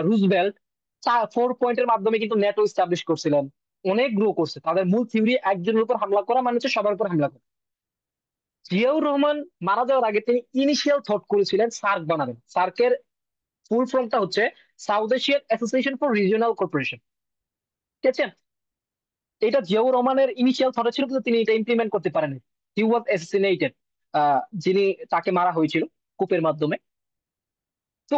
রুজভেল্ট 4 পয়েন্টের মাধ্যমে কিন্তু নেটো স্টাবলিশ করছিলেন, অনেক গ্রো করছে। তাদের মূল থিওরি একজনের উপর হামলা করা মানে হচ্ছে সবার উপর হামলা করা। জিয়াউর রহমান মারা যাওয়ার আগে তিনি ইনিশিয়াল থট করেছিলেন সার্ক বানাবেন। সার্কের ফুল ফর্মটা হচ্ছে south Asian association for regional cooperation, ঠিক আছে? এটা জিয়াউর রহমানের ইনিশিয়াল থট ছিল, কিন্তু তিনি এটা ইমপ্লিমেন্ট করতে পারেননি। হি ওয়াজ অ্যাসাসিনেটেড, যিনি, তাকে মারা হয়েছিল কূপের মাধ্যমে। তো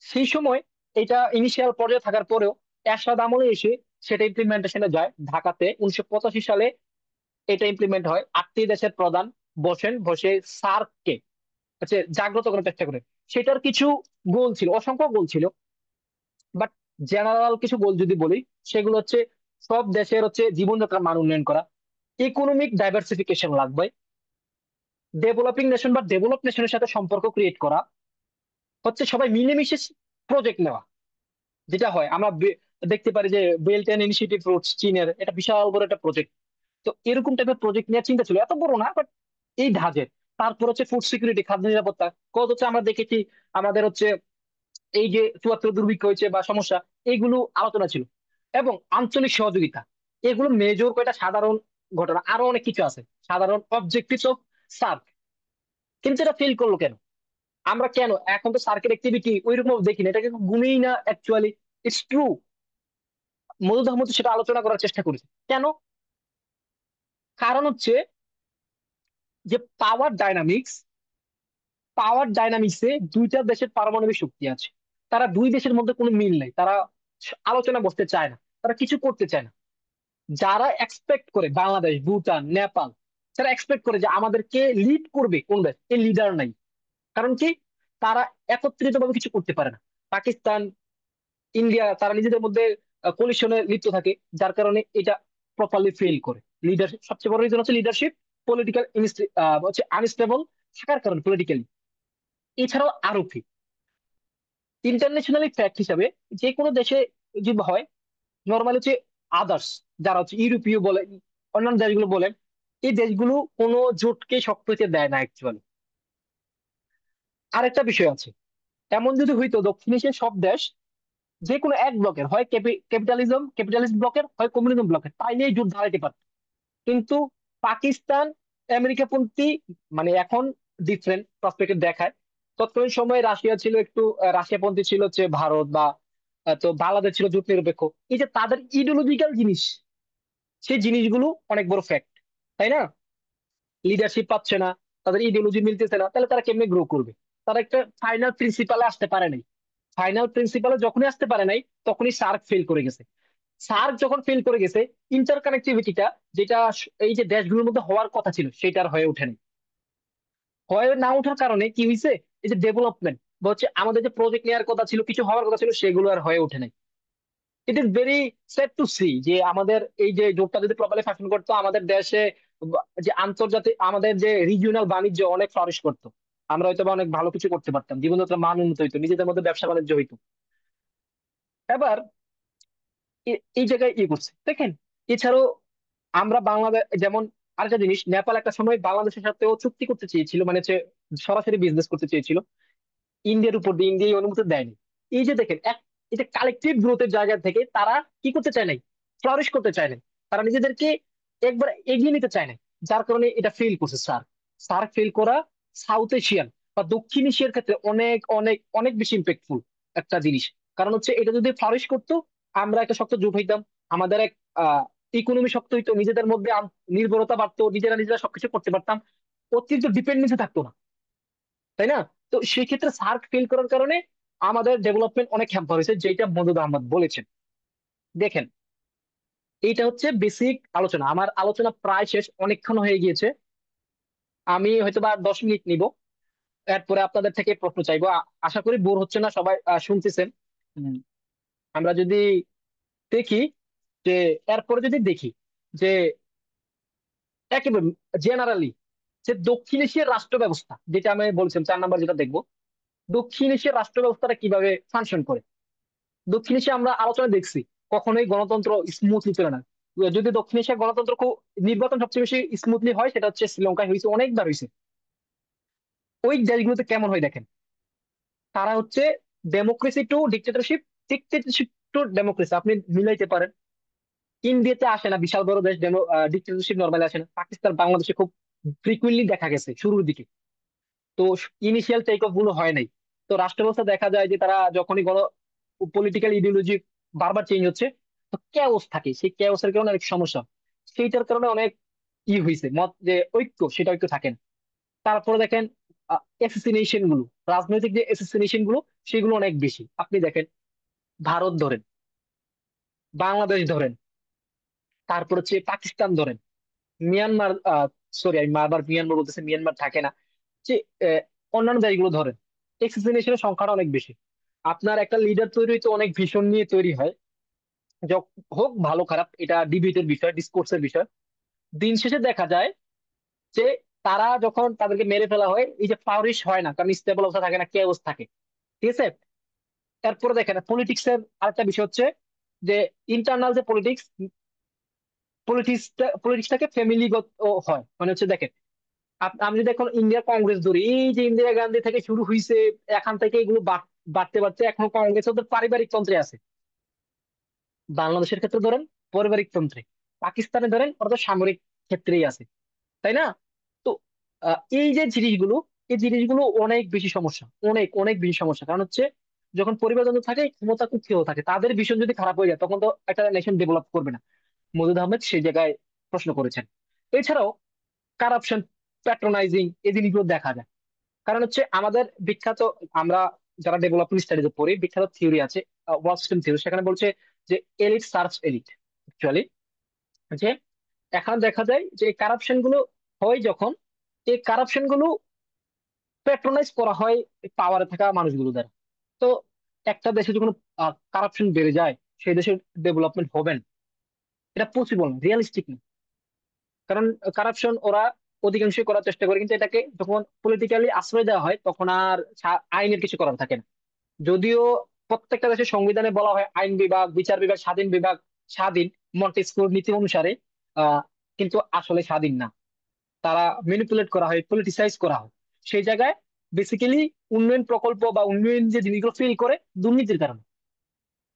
সেই সময় এটা ইনিশিয়াল পর্যায়ে থাকার পরেও এরশাদ আমলে এসে সেটা ইমপ্লিমেন্টেশনে যায়। ঢাকাতে 1985 সালে এটা ইমপ্লিমেন্ট হয়। 8টি দেশের প্রধান বসে সার্ককে হচ্ছে জাগ্রত করার চেষ্টা করে। সেটার কিছু গোল ছিল, অসংখ্য গোল ছিল, বাট জেনারেল কিছু গোল যদি বলি, সেগুলো হচ্ছে সব দেশের হচ্ছে জীবনযাত্রার মান উন্নয়ন করা, ইকোনমিক ডাইভার্সিফিকেশন লাগবে, ডেভেলপিং নেশন বা ডেভেলপ নেশনের সাথে সম্পর্ক ক্রিয়েট করা, হচ্ছে সবাই মিলেমিশে প্রজেক্ট নেওয়া। যেটা হয় আমরা দেখতে পারি যে বেল্ট এন্ড ইনিশিয়েটিভ রুটস চীনের, এটা বিশাল বড় একটা প্রজেক্ট। তো এরকম টাইপের প্রজেক্ট নেওয়ার চিন্তা ছিল, এত বড় না বাট এই ধাঁচের। তারপর হচ্ছে ফুড সিকিউরিটি, খাদ্য নিরাপত্তা। কত হচ্ছে আমরা দেখেছি আমাদের হচ্ছে এই যে 74 দুর্ভিক্ষ হয়েছে বা সমস্যা, এইগুলো আলোচনা ছিল। এবং আঞ্চলিক সহযোগিতা, এগুলো মেজর কয়টা সাধারণ ঘটনা, আরো অনেক কিছু আছে সাধারণ অবজেক্টিভ অফ সার্ক। কিন্তু এটা ফেল করলো কেন? আমরা কেন এখন তো সার্কের অ্যাক্টিভিটি ওই রকম দেখি না, এটাকে গুনেই না অ্যাকচুয়ালি। ইটস ট্রু, মধু আহমদ সেটা আলোচনা করার চেষ্টা করেছে। কেন? কারণ হচ্ছে যে পাওয়ার ডাইনামিক্সে দুইটা দেশের পারমাণবিক শক্তি আছে, তারা দুই দেশের মধ্যে কোনো মিল নাই, তারা আলোচনা বসতে চায় না, তারা কিছু করতে চায় না। যারা এক্সপেক্ট করে বাংলাদেশ, ভুটান, নেপাল, তারা এক্সপেক্ট করে যে আমাদেরকে লিড করবে কোন দেশ, এই লিডার নাই। কারণ কি? তারা একত্রিত ভাবে কিছু করতে পারে না। পাকিস্তান, ইন্ডিয়া, তারা নিজেদের মধ্যে কোলিশনে লিপ্ত থাকে, যার কারণে এটা প্রপারলি ফেল করে। লিডারশিপ সবচেয়ে বড় রিজন হচ্ছে লিডারশিপ, পলিটিক্যাল হচ্ছে আনস্টেবল থাকার কারণে পলিটিক্যালি। এছাড়াও আরো কি ইন্টারন্যাশনালি ফ্যাক্ট হিসাবে যে কোনো দেশে যদি হয়, নর্মালি হচ্ছে আদার্স, যারা হচ্ছে ইউরোপীয় বলে, অন্যান্য দেশগুলো বলেন, এই দেশগুলো কোনো জোটকে শক্ত হতে দেয় না অ্যাকচুয়ালি। আরেকটা বিষয় আছে, এমন যদি হইতো দক্ষিণ এশিয়ার সব দেশ যে কোনো এক ব্লকের, হয় ক্যাপিটালিস্ট ব্লকের, হয় কমিউনিজম ব্লকের, তাইলে এই জোট দাঁড়াইতে পারত। কিন্তু পাকিস্তান আমেরিকাপন্থী, মানে এখন ডিফারেন্ট পার্সপেক্টিভ দেখায়। তৎকালীন সময়ে রাশিয়া ছিল একটু রাশিয়াপন্থী ছিল হচ্ছে ভারত, বা তো বাংলাদেশ ছিল জোট নিরপেক্ষ। এই যে তাদের ইডিওলজিক্যাল জিনিস, সেই জিনিসগুলো অনেক বড় ফ্যাক্ট, তাই না? লিডারশিপ পাচ্ছে না, তাদের ইডিওলজি মিলতেছে না, তাহলে তারা কেমনে গ্রো করবে? তারা একটা ফাইনাল প্রিন্সিপালে আসতে পারে নাই। ফাইনাল প্রিন্সিপালে যখনই আসতে পারে নাই, তখনই সার্ক ফেল করে গেছে। সার্ক যখন ফেল করে গেছে, ইন্টার কানেক্টিভিটিটা, যেটা এই যে দেশগুলোর মধ্যে হওয়ার কথা ছিল, সেটা আর হয়ে ওঠেনি। হয়ে না ওঠার কারণে কি হয়েছে? এই যে ডেভেলপমেন্ট বা হচ্ছে আমাদের যে প্রজেক্ট নেওয়ার কথা ছিল, কিছু হওয়ার কথা ছিল, সেগুলো আর হয়ে ওঠে নাই। It is very sad to see যে আমাদের এই যে জোটটা যদি প্রপারলি ফাংশন করতো, আমাদের দেশে যে আন্তর্জাতিক আমাদের যে রিজিওনাল বাণিজ্য অনেক ফ্লারিশ করতো, আমরা হয়তো বা অনেক ভালো কিছু করতে পারতাম, জীবনযাত্রার মান উন্নত হইতো, নিজেদের মধ্যে ব্যবসা বাণিজ্য হইতো। এবার এই জায়গায় করছে দেখেন। এছাড়াও আমরা বাংলাদেশ যেমন, আরেকটা জিনিস, নেপাল একটা সময় বাংলাদেশের সাথেও চুক্তি করতে চেয়েছিল, মানে হচ্ছে সরাসরি বিজনেস করতে চেয়েছিল ইন্ডিয়ার উপর দিয়ে, ইন্ডিয়া এই অনুমতি দেয়নি। এই যে দেখেন এই যে কালেকটিভ গ্রোথের জায়গা থেকে তারা কি করতে চায় নাই, ফ্লারিশ করতে চায় নাই, তারা নিজেদেরকে একবার এগিয়ে নিতে চায় না। যার কারণে এটা ফেল করছে সার্ক। সার্ক ফেল করা সাউথ এশিয়ান বা দক্ষিণ এশিয়ার ক্ষেত্রে অনেক অনেক অনেক বেশি ইম্প্যাক্টফুল একটা জিনিস। কারণ হচ্ছে এটা যদি ফ্লারিশ করতো, আমরা একটা শক্ত জোট হইতাম, আমাদের এক ইকোনমি শক্ত হইতো, নিজেদের মধ্যে নির্ভরতা বাড়তো, নিজেরা নিজেরা সবকিছু করতে পারতাম, অতিরিক্ত ডিপেন্ডেন্সি থাকতো না, তাই না? তো সেই ক্ষেত্রে সার্ক ফেল করার কারণে আমাদের ডেভেলপমেন্ট অনেক হ্যাম্পার হয়েছে, যেটা মদুদ আহমদ বলেছেন। দেখেন, এইটা হচ্ছে বেসিক আলোচনা। আমার আলোচনা প্রায় শেষ, অনেকক্ষণ হয়ে গিয়েছে। আমি হয়তো বা 10 মিনিট নিব, এরপরে আপনাদের থেকে প্রশ্ন চাইবো। আশা করি বোর হচ্ছে না, সবাই শুনতেছেন। উম, আমরা যদি দেখি যে, এরপরে যদি দেখি যে একেবারে জেনারেলি যে দক্ষিণ এশিয়ার রাষ্ট্র ব্যবস্থা, যেটা আমি বলছিলাম 4 নাম্বার যেটা দেখবো, দক্ষিণ এশিয়ার রাষ্ট্র ব্যবস্থাটা কিভাবে ফাংশন করে। দক্ষিণ এশিয়া আমরা আলোচনা দেখছি কখনোই গণতন্ত্র স্মুথলি চলে না। যদি দক্ষিণ এশিয়ার গণতন্ত্র খুব, নির্বাচন সবচেয়ে বেশি স্মুথলি হয় সেটা হচ্ছে শ্রীলঙ্কায় হয়েছে, অনেকবার হয়েছে। ওই দেশগুলোতে কেমন হয় দেখেন, তারা হচ্ছে democracy to dictatorship, dictatorship to democracy, আপনি মিলাইতে পারেন। ইন্ডিয়াতে আসে না, বিশাল বড় দেশ, ডিক্টেটরশিপ নর্মালি আসে না। পাকিস্তান বাংলাদেশে খুব ফ্রিকুয়েন্টলি দেখা গেছে শুরুর দিকে। তো ইনিশিয়াল টেক অফ গুলো হয় নাই। তো রাষ্ট্র ব্যবস্থা দেখা যায় যে তারা যখনই পলিটিক্যাল ইডিওলজি বারবার চেঞ্জ হচ্ছে, তো ক্যাওস থাকে, সেই ক্যাওসের কারণে অনেক সমস্যা, সেইটার কারণে অনেক হয়েছে মত যে ঐক্য, সেটা ঐক্য থাকে না। তারপরে দেখেন অ্যাসিসিনেশন গুলো, রাজনৈতিক যে অ্যাসিসিনেশন গুলো, সেগুলো অনেক বেশি। আপনি দেখেন, ভারত ধরেন, বাংলাদেশ ধরেন, তারপর হচ্ছে পাকিস্তান ধরেন, মিয়ানমার, সরি আমি বারবার মিয়ানমার বলতেছি, মিয়ানমার থাকে না, যে অন্যান্য দেশগুলো ধরেন, অ্যাসিসিনেশনের সংখ্যাটা অনেক বেশি। আপনার একটা লিডার তৈরি হইতে অনেক ভিশন নিয়ে তৈরি হয়, হোক ভালো খারাপ এটা ডিবেটের বিষয়, ডিসকোর্সের বিষয়। দিন শেষে দেখা যায় যে তারা যখন তাদেরকে মেরে ফেলা হয়, এই যে পাওয়ারিশ হয় না, কারণ স্টেবল অবস্থা থাকে না, কেওস থাকে। ঠিক আছে। এরপরে দেখেন পলিটিক্স এর আরেকটা বিষয় হচ্ছে যে ইন্টারনাল যে পলিটিক্স, পলিটিক্সটাকে ফ্যামিলিগত হয়, মানে হচ্ছে দেখেন, আমি যদি এখন ইন্ডিয়ার কংগ্রেস ধরি, এই যে ইন্দিরা গান্ধী থেকে শুরু হয়েছে, এখান থেকে এগুলো বাড়তে বাড়তে এখন কংগ্রেস ওদের পারিবারিক তন্ত্রে আছে। বাংলাদেশের ক্ষেত্রে ধরেন পারিবারিক তন্ত্রে, পাকিস্তানে ধরেন ওরা তো সামরিক ক্ষেত্রেই আছে, তাই না? তো এই যে জিনিসগুলো, এই জিনিসগুলো অনেক বেশি সমস্যা, অনেক অনেক বেশি সমস্যা। কারণ হচ্ছে যখন পরিবারতন্ত্র থাকে, ক্ষমতা কুক্ষিও থাকে, তাদের ভীষণ যদি খারাপ হয়ে যায়, তখন তো একটা নেশন ডেভেলপ করবে না। মজুদ আহমেদ সেই জায়গায় প্রশ্ন করেছেন। এছাড়াও কারাপশন, প্যাট্রোনাইজিং, এই জিনিসগুলো দেখা যায়। কারণ হচ্ছে আমাদের বিখ্যাত, আমরা যারা ডেভেলপমেন্ট স্টাডিজে পড়ি, বিখ্যাত থিওরি আছে, ওয়ার্ক সিস্টেম থিওরি, সেখানে বলছে যে এলিট সার্চ এলিট। অ্যাকচুয়ালি যে এখন দেখা যায় যে কারাপশন গুলো হয় যখন, এই কারাপশন গুলো প্যাট্রোনাইজ করা হয় পাওয়ারে থাকা মানুষগুলো দ্বারা। তো একটা দেশে যখন কারাপশন বেড়ে যায়, সেই দেশের ডেভেলপমেন্ট হবে না, এটা পসিবল না, রিয়েলিস্টিক না। কারণ কারাপশন ওরা অধিকাংশই করার চেষ্টা করে, কিন্তু এটাকে যখন পলিটিক্যালি আশ্রয় দেওয়া হয়, তখন আর আইনের কিছু করার থাকে না। যদিও প্রত্যেকটা দেশের সংবিধানে বলা হয় আইন বিভাগ, বিচার বিভাগ, স্বাধীন বিভাগ, স্বাধীন মন্টেস্কুর নীতি অনুসারে, আহ কিন্তু আসলে স্বাধীন না, তারা ম্যানিপুলেট করা হয়, পলিটিসাইজ করা হয়। সেই জায়গায় বেসিক্যালি উন্নয়ন প্রকল্প বা উন্নয়ন যে জিনিসগুলো ফেল করে দুর্নীতির কারণে।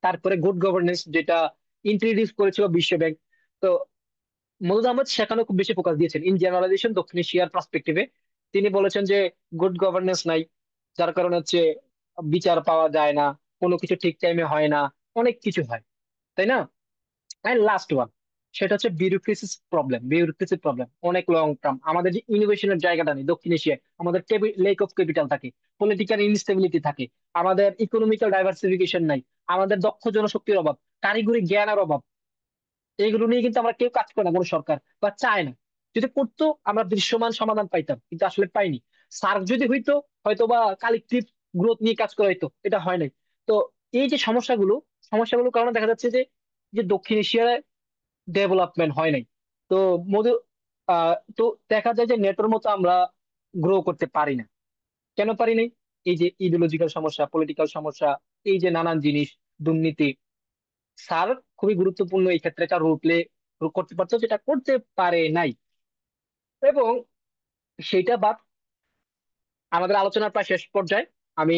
তারপরে গুড গভর্নেন্স, যেটা ইন্ট্রোডিউস করেছিল বিশ্ব ব্যাংক। তো মদুদ আহমদ সেখানে খুব বেশি ফোকাস দিয়েছেন ইন জেনারেলাইজেশন দক্ষিণ এশিয়ার পার্সপেক্টিভে। তিনি বলেছেন যে গুড গভর্নেন্স নাই, যার কারণে হচ্ছে বিচার পাওয়া যায় না, কোনো কিছু ঠিক টাইমে হয় না, অনেক কিছু হয়, তাই না? এন্ড লাস্ট ওয়ান, সেটা হচ্ছে বিউরোক্রেসিস প্রবলেম। বিউরোক্রেসি প্রবলেম অনেক লং টার্ম, আমাদের যে ইনোভেশনের জায়গাটা নেই দক্ষিণ এশিয়ায়, আমাদের লেক অফ ক্যাপিটাল থাকে, পলিটিক্যাল ইনস্টেবিলিটি থাকে, আমাদের ইকোনমিক্যাল ডাইভার্সিফিকেশন নাই, আমাদের দক্ষ জনশক্তির অভাব, কারিগরি জ্ঞানের অভাব। এইগুলো নিয়ে কিন্তু আমরা কেউ কাজ করে না, কোনো সরকার বা চায় না। যদি করতো আমরা দৃশ্যমান সমাধান পাইতাম, কিন্তু আসলে পাইনি। সার্ক যদি হইতো, হয়তো বা কালেকটিভ গ্রোথ নিয়ে কাজ করা হইতো, এটা হয় নাই। তো এই যে সমস্যাগুলো, সমস্যাগুলোর কারণে দেখা যাচ্ছে যে যে দক্ষিণ এশিয়ায় ডেভেলপমেন্ট হয় নাই। তো মধু তো দেখা যায় যে নেটোর মতো আমরা গ্রো করতে পারি না। কেন পারি নাই? এই যে ইডিওলজিক্যাল সমস্যা, পলিটিক্যাল সমস্যা, এই যে নানান জিনিস, দুর্নীতি, স্যার খুবই গুরুত্বপূর্ণ এই ক্ষেত্রে একটা রোল প্লে করতে পারতো, যেটা করতে পারে নাই। এবং সেইটা বাদ, আমাদের আলোচনার প্রায় শেষ পর্যায়ে। আমি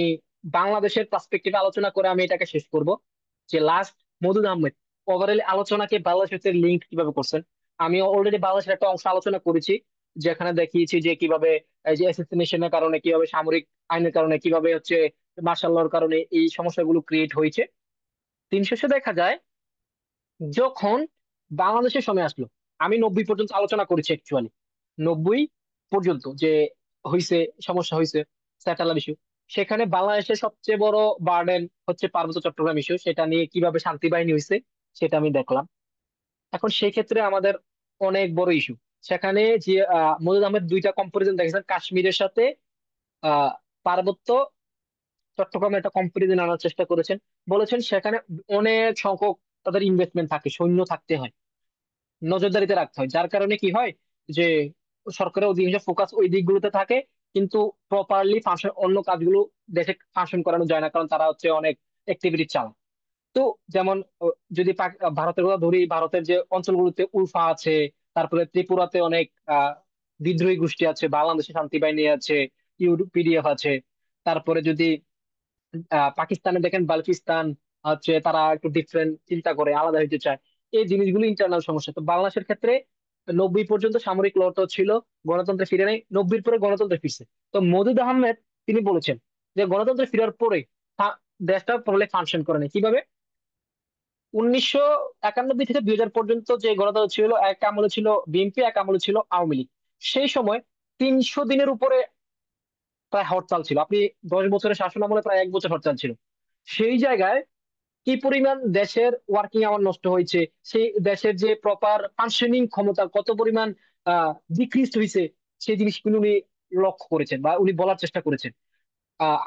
বাংলাদেশের পার্সপেক্টিভে আলোচনা করে আমি এটাকে শেষ করব, যে লাস্ট, মওদুদ আহমেদ ওভারঅল আলোচনাকে বাংলাদেশের সাথে লিঙ্ক কিভাবে করছেন। আমি অলরেডি বাংলাদেশের একটা অংশ আলোচনা করেছি, যেখানে দেখিয়েছি যে কিভাবে এই যে অ্যাসিসিনেশনের কারণে, কিভাবে সামরিক আইনের কারণে, কিভাবে হচ্ছে মার্শাল লর কারণে এই সমস্যাগুলো ক্রিয়েট হয়েছে। দিন শেষে দেখা যায়, যখন বাংলাদেশের সময় আসলো, আমি 90 পর্যন্ত আলোচনা করেছি অ্যাকচুয়ালি। 90 পর্যন্ত যে হয়েছে, সমস্যা হয়েছে, স্যাটেলাইট ইস্যু, সেখানে বাংলাদেশের সবচেয়ে বড় বার্ডেন হচ্ছে পার্বত্য চট্টগ্রাম ইস্যু। সেটা নিয়ে কিভাবে শান্তি বাহিনী হয়েছে সেটা আমি দেখলাম। এখন সেই ক্ষেত্রে আমাদের অনেক বড় ইস্যু সেখানে, যে মনির আহমেদ দুইটা কম্পারিজন দেখেছেন কাশ্মীরের সাথে আহ পার্বত্য চট্টগ্রামে, একটা কম্পারিজন আনার চেষ্টা করেছেন। বলেছেন সেখানে অনেক সংখ্যক তাদের ইনভেস্টমেন্ট থাকে, সৈন্য থাকতে হয়, নজরদারিতে রাখতে হয়, যার কারণে কি হয় যে সরকারের অধিকাংশ ফোকাস ওই দিকগুলোতে থাকে, কিন্তু প্রপারলি ফাংশন, অন্য কাজগুলো দেশে ফাংশন করানো যায় না, কারণ তারা হচ্ছে অনেক অ্যাক্টিভিটি চালায়। তো যেমন যদি ভারতের কথা ধরি, ভারতের যে অঞ্চলগুলোতে উলফা আছে, তারপরে ত্রিপুরাতে অনেক আহ বিদ্রোহী গোষ্ঠী আছে, বাংলাদেশে শান্তি বাহিনী আছে, ইউপিডিএফ আছে। তারপরে যদি পাকিস্তানে দেখেন, বালুচিস্তান হচ্ছে, তারা একটু ডিফারেন্ট চিন্তা করে, আলাদা হইতে চায়। এই জিনিসগুলো ইন্টারনাল সমস্যা। তো বাংলাদেশের ক্ষেত্রে 90 পর্যন্ত সামরিক লড়াই ছিল, গণতন্ত্রে ফিরে নেই, 90 পরে গণতন্ত্রে ফিরছে। তো মওদুদ আহমেদ তিনি বলেছেন যে গণতন্ত্রে ফেরার পরে দেশটা প্রবলে ফাংশন করে না কিভাবে। 1991 থেকে 2000 পর্যন্ত যে গণতন্ত্র ছিল, এক আমলে ছিল বিএনপি, এক আমলে ছিল আওয়ামী লীগ। সেই সময় 300 দিনের উপরে প্রায় হরতাল ছিল। আপনি 10 বছরের শাসন আমলে প্রায় 1 বছর হরতাল ছিল। সেই জায়গায় কি পরিমাণ দেশের ওয়ার্কিং আওয়ার নষ্ট হয়েছে, সেই দেশের যে প্রপার ফাংশনিং ক্ষমতা কত পরিমাণ ডিক্রিজ হয়েছে, সেই জিনিসগুলো উনি লক্ষ্য করেছেন বা উনি বলার চেষ্টা করেছেন।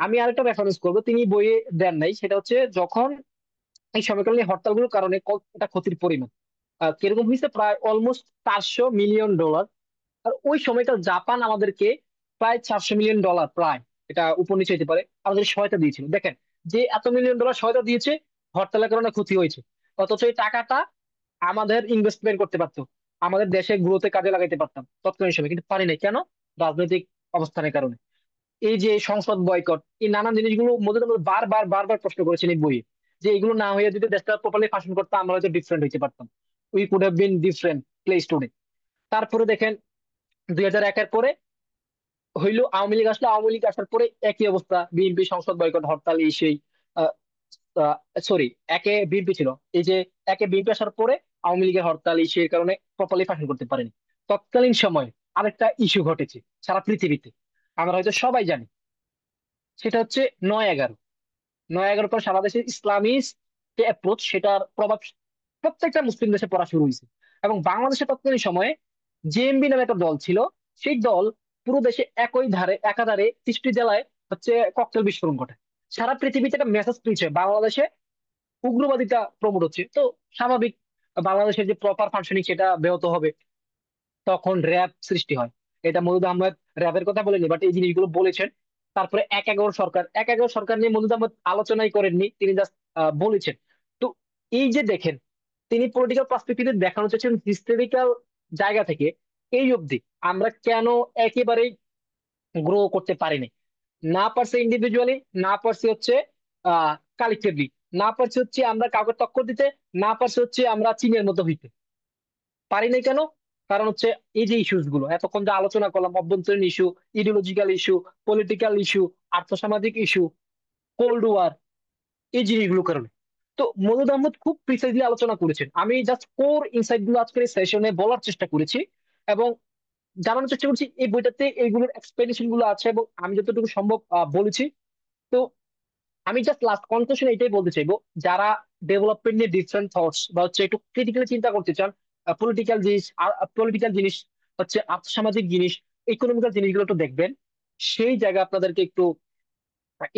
আমি আরেকটা রেফারেন্স করবো, তিনি বইয়ে দেন নাই, সেটা হচ্ছে যখন এই সময়কালীন হরতালগুলোর কারণে কতটা ক্ষতির পরিমাণ কিরকম হয়েছে, প্রায় অলমোস্ট $400 মিলিয়ন। আর ওই সময়কার জাপান আমাদেরকে প্রায় $400 মিলিয়ন, প্রায় এটা উপর নিচে হতে পারে, আমাদের সহায়তা দিয়েছিল। দেখেন, যে এত $1 মিলিয়ন সহায়তা দিয়েছে, হরতালের কারণে ক্ষতি হয়েছে, অথচ এই টাকাটা আমাদের ইনভেস্টমেন্ট করতে পারতো, আমাদের দেশে গ্রোথে কাজে লাগাইতে পারতাম তৎকালীন সময়, কিন্তু পারি নাই কেন? রাজনৈতিক অবস্থানের কারণে। এই যে সংসদ বয়কট, এই নানান জিনিসগুলো মধ্যে মধ্যে বারবার বারবার প্রশ্ন করেছেন এই বইয়ে, যে এগুলো না হয়ে যদি দেশটা প্রপারলি শাসন করতাম, আমরা হয়তো ডিফারেন্ট হইতে পারতাম, we could have been different place today. তারপরে দেখেন, 2001-এর পরে হইলো আওয়ামী লীগ আসলো, আওয়ামী লীগ আসার পরে একই অবস্থা, বিএনপি সংসদ বয়কট, হরতাল, এই সেই। সরি, একে বিএনপি ছিল, এই যে একে বিএনপি আসার পরে আওয়ামী লীগের হরতাল, এই সেই কারণে প্রপারলি শাসন করতে পারেনি। তৎকালীন সময় আরেকটা ইস্যু ঘটেছে সারা পৃথিবীতে, আমরা হয়তো সবাই জানি, সেটা হচ্ছে 9/11। 9/11 পর সারা দেশে ইসলামিস্ট যে অ্যাপ্রোচ, সেটার প্রভাব প্রত্যেকটা মুসলিম দেশে পড়া শুরু হয়েছে। এবং বাংলাদেশে তৎকালীন সময়ে জেএমবি নামে একটা দল ছিল, সেই দল পুরো দেশে একই ধারে একাধারে 30টি জেলায় হচ্ছে ককটেল বিস্ফোরণ ঘটে। সারা পৃথিবীতে একটা মেসেজ পৌঁছে বাংলাদেশে উগ্রবাদিতা প্রমোট হচ্ছে। তো স্বাভাবিক, বাংলাদেশের যে প্রপার ফাংশনিং সেটা ব্যাহত হবে। তখন র্যাব সৃষ্টি হয়। এটা মনিরুল আহমেদ র্যাবের কথা বলেনি, বাট এই জিনিসগুলো বলেছেন। তারপরে 1/11 সরকার নিয়ে মনিরুল আহমেদ আলোচনাই করেননি, তিনি জাস্ট বলেছেন। তো এই যে দেখেন, তিনি পলিটিক্যাল পার্সপেক্টিভে দেখানো চাচ্ছেন হিস্টোরিক্যাল জায়গা থেকে, এই অবধি আমরা কেন একেবারেই গ্রো করতে পারিনি। না পারছে ইন্ডিভিজুয়ালি, না পারছে হচ্ছে কালেক্টিভলি, না পারছে হচ্ছে আমরা কাউকে টক্কর দিতে, না পারছে হচ্ছে আমরা চীনের মতো হইতে পারি নাই কেন? কারণ হচ্ছে এই যে ইস্যুস গুলো এতক্ষণ যে আলোচনা করলাম, অভ্যন্তরীণ issue, ideological issue, political issue, আর্থসামাজিক ইস্যু, কোল্ড ওয়ার, এই জিনিসগুলোর কারণে। তো মনিরুল আহমেদ খুব প্রিসাইজলি আলোচনা করেছেন, আমি জাস্ট কোর ইনসাইট গুলো আজকের এই সেশনে বলার চেষ্টা করেছি এবং জানানোর চেষ্টা করছি। এই বইটাতে এইগুলোর এক্সপ্লেনেশন গুলো আছে এবং আমি যতটুকু সম্ভব বলেছি। তো আমি জাস্ট লাস্ট কনক্লুশন এটাই বলতে চাইবো, যারা ডেভেলপমেন্ট নিয়ে ডিফারেন্ট থটস বা হচ্ছে একটু ক্রিটিক্যালি চিন্তা করতে চান, পলিটিক্যাল জিনিস হচ্ছে আর্থসামাজিক জিনিস, ইকোনমিক্যাল জিনিসগুলো একটু দেখবেন, সেই জায়গায় আপনাদেরকে একটু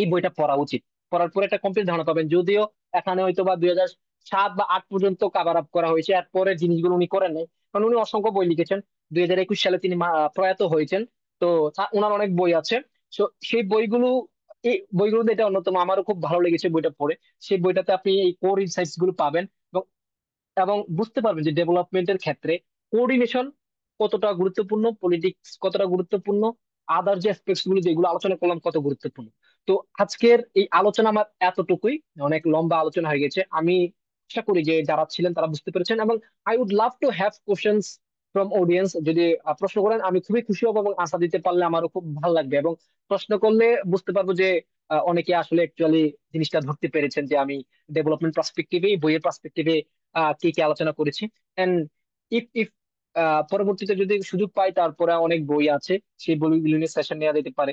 এই বইটা পড়া উচিত। পড়ার পরে একটা কমপ্লিট ধারণা পাবেন। যদিও এখানে হয়তো বা 2007 বা 2008 পর্যন্ত কাভার আপ করা হয়েছে, এরপরে জিনিসগুলো উনি করেন নাই, কারণ উনি অসংখ্য বই লিখেছেন। 2021 সালে তিনি প্রয়াত হয়েছেন। তো ওনার অনেক বই আছে। তো সেই বইগুলো, এই বইগুলো এটা অন্যতম, আমারও খুব ভালো লেগেছে বইটা পড়ে। সেই বইটাতে আপনি এই কোর ইনসাইটস গুলো পাবেন, এবং বুঝতে পারবেন যে ডেভেলপমেন্টের ক্ষেত্রে কোঅর্ডিনেশন কতটা গুরুত্বপূর্ণ, পলিটিক্স কতটা গুরুত্বপূর্ণ, আদার যে অ্যাসপেক্টস গুলো যেগুলো আলোচনা করলাম কত গুরুত্বপূর্ণ। তো আজকের এই আলোচনা আমার এতটুকুই, অনেক লম্বা আলোচনা হয়ে গেছে। আমি আশা করি যে যারা ছিলেন তারা বুঝতে পেরেছেন, এবং I would love to have questions from audience. যদি প্রশ্ন করেন আমি খুবই খুশি হব, এবং আনসার দিতে পারলে আমারও খুব ভালো লাগবে। এবং প্রশ্ন করলে বুঝতে পারবো যে অনেকে আসলে অ্যাকচুয়ালি জিনিসটা ধরতে পেরেছেন যে আমি ডেভেলপমেন্ট পার্সপেক্টিভে, বইয়ের পার্সপেক্টিভে কি কি আলোচনা করেছি। এন্ড ইফ ইফ পরবর্তীতে যদি সুযোগ পাই, তারপরে অনেক বই আছে, সেই বইগুলো নিয়ে সেশন নেওয়া যেতে পারে,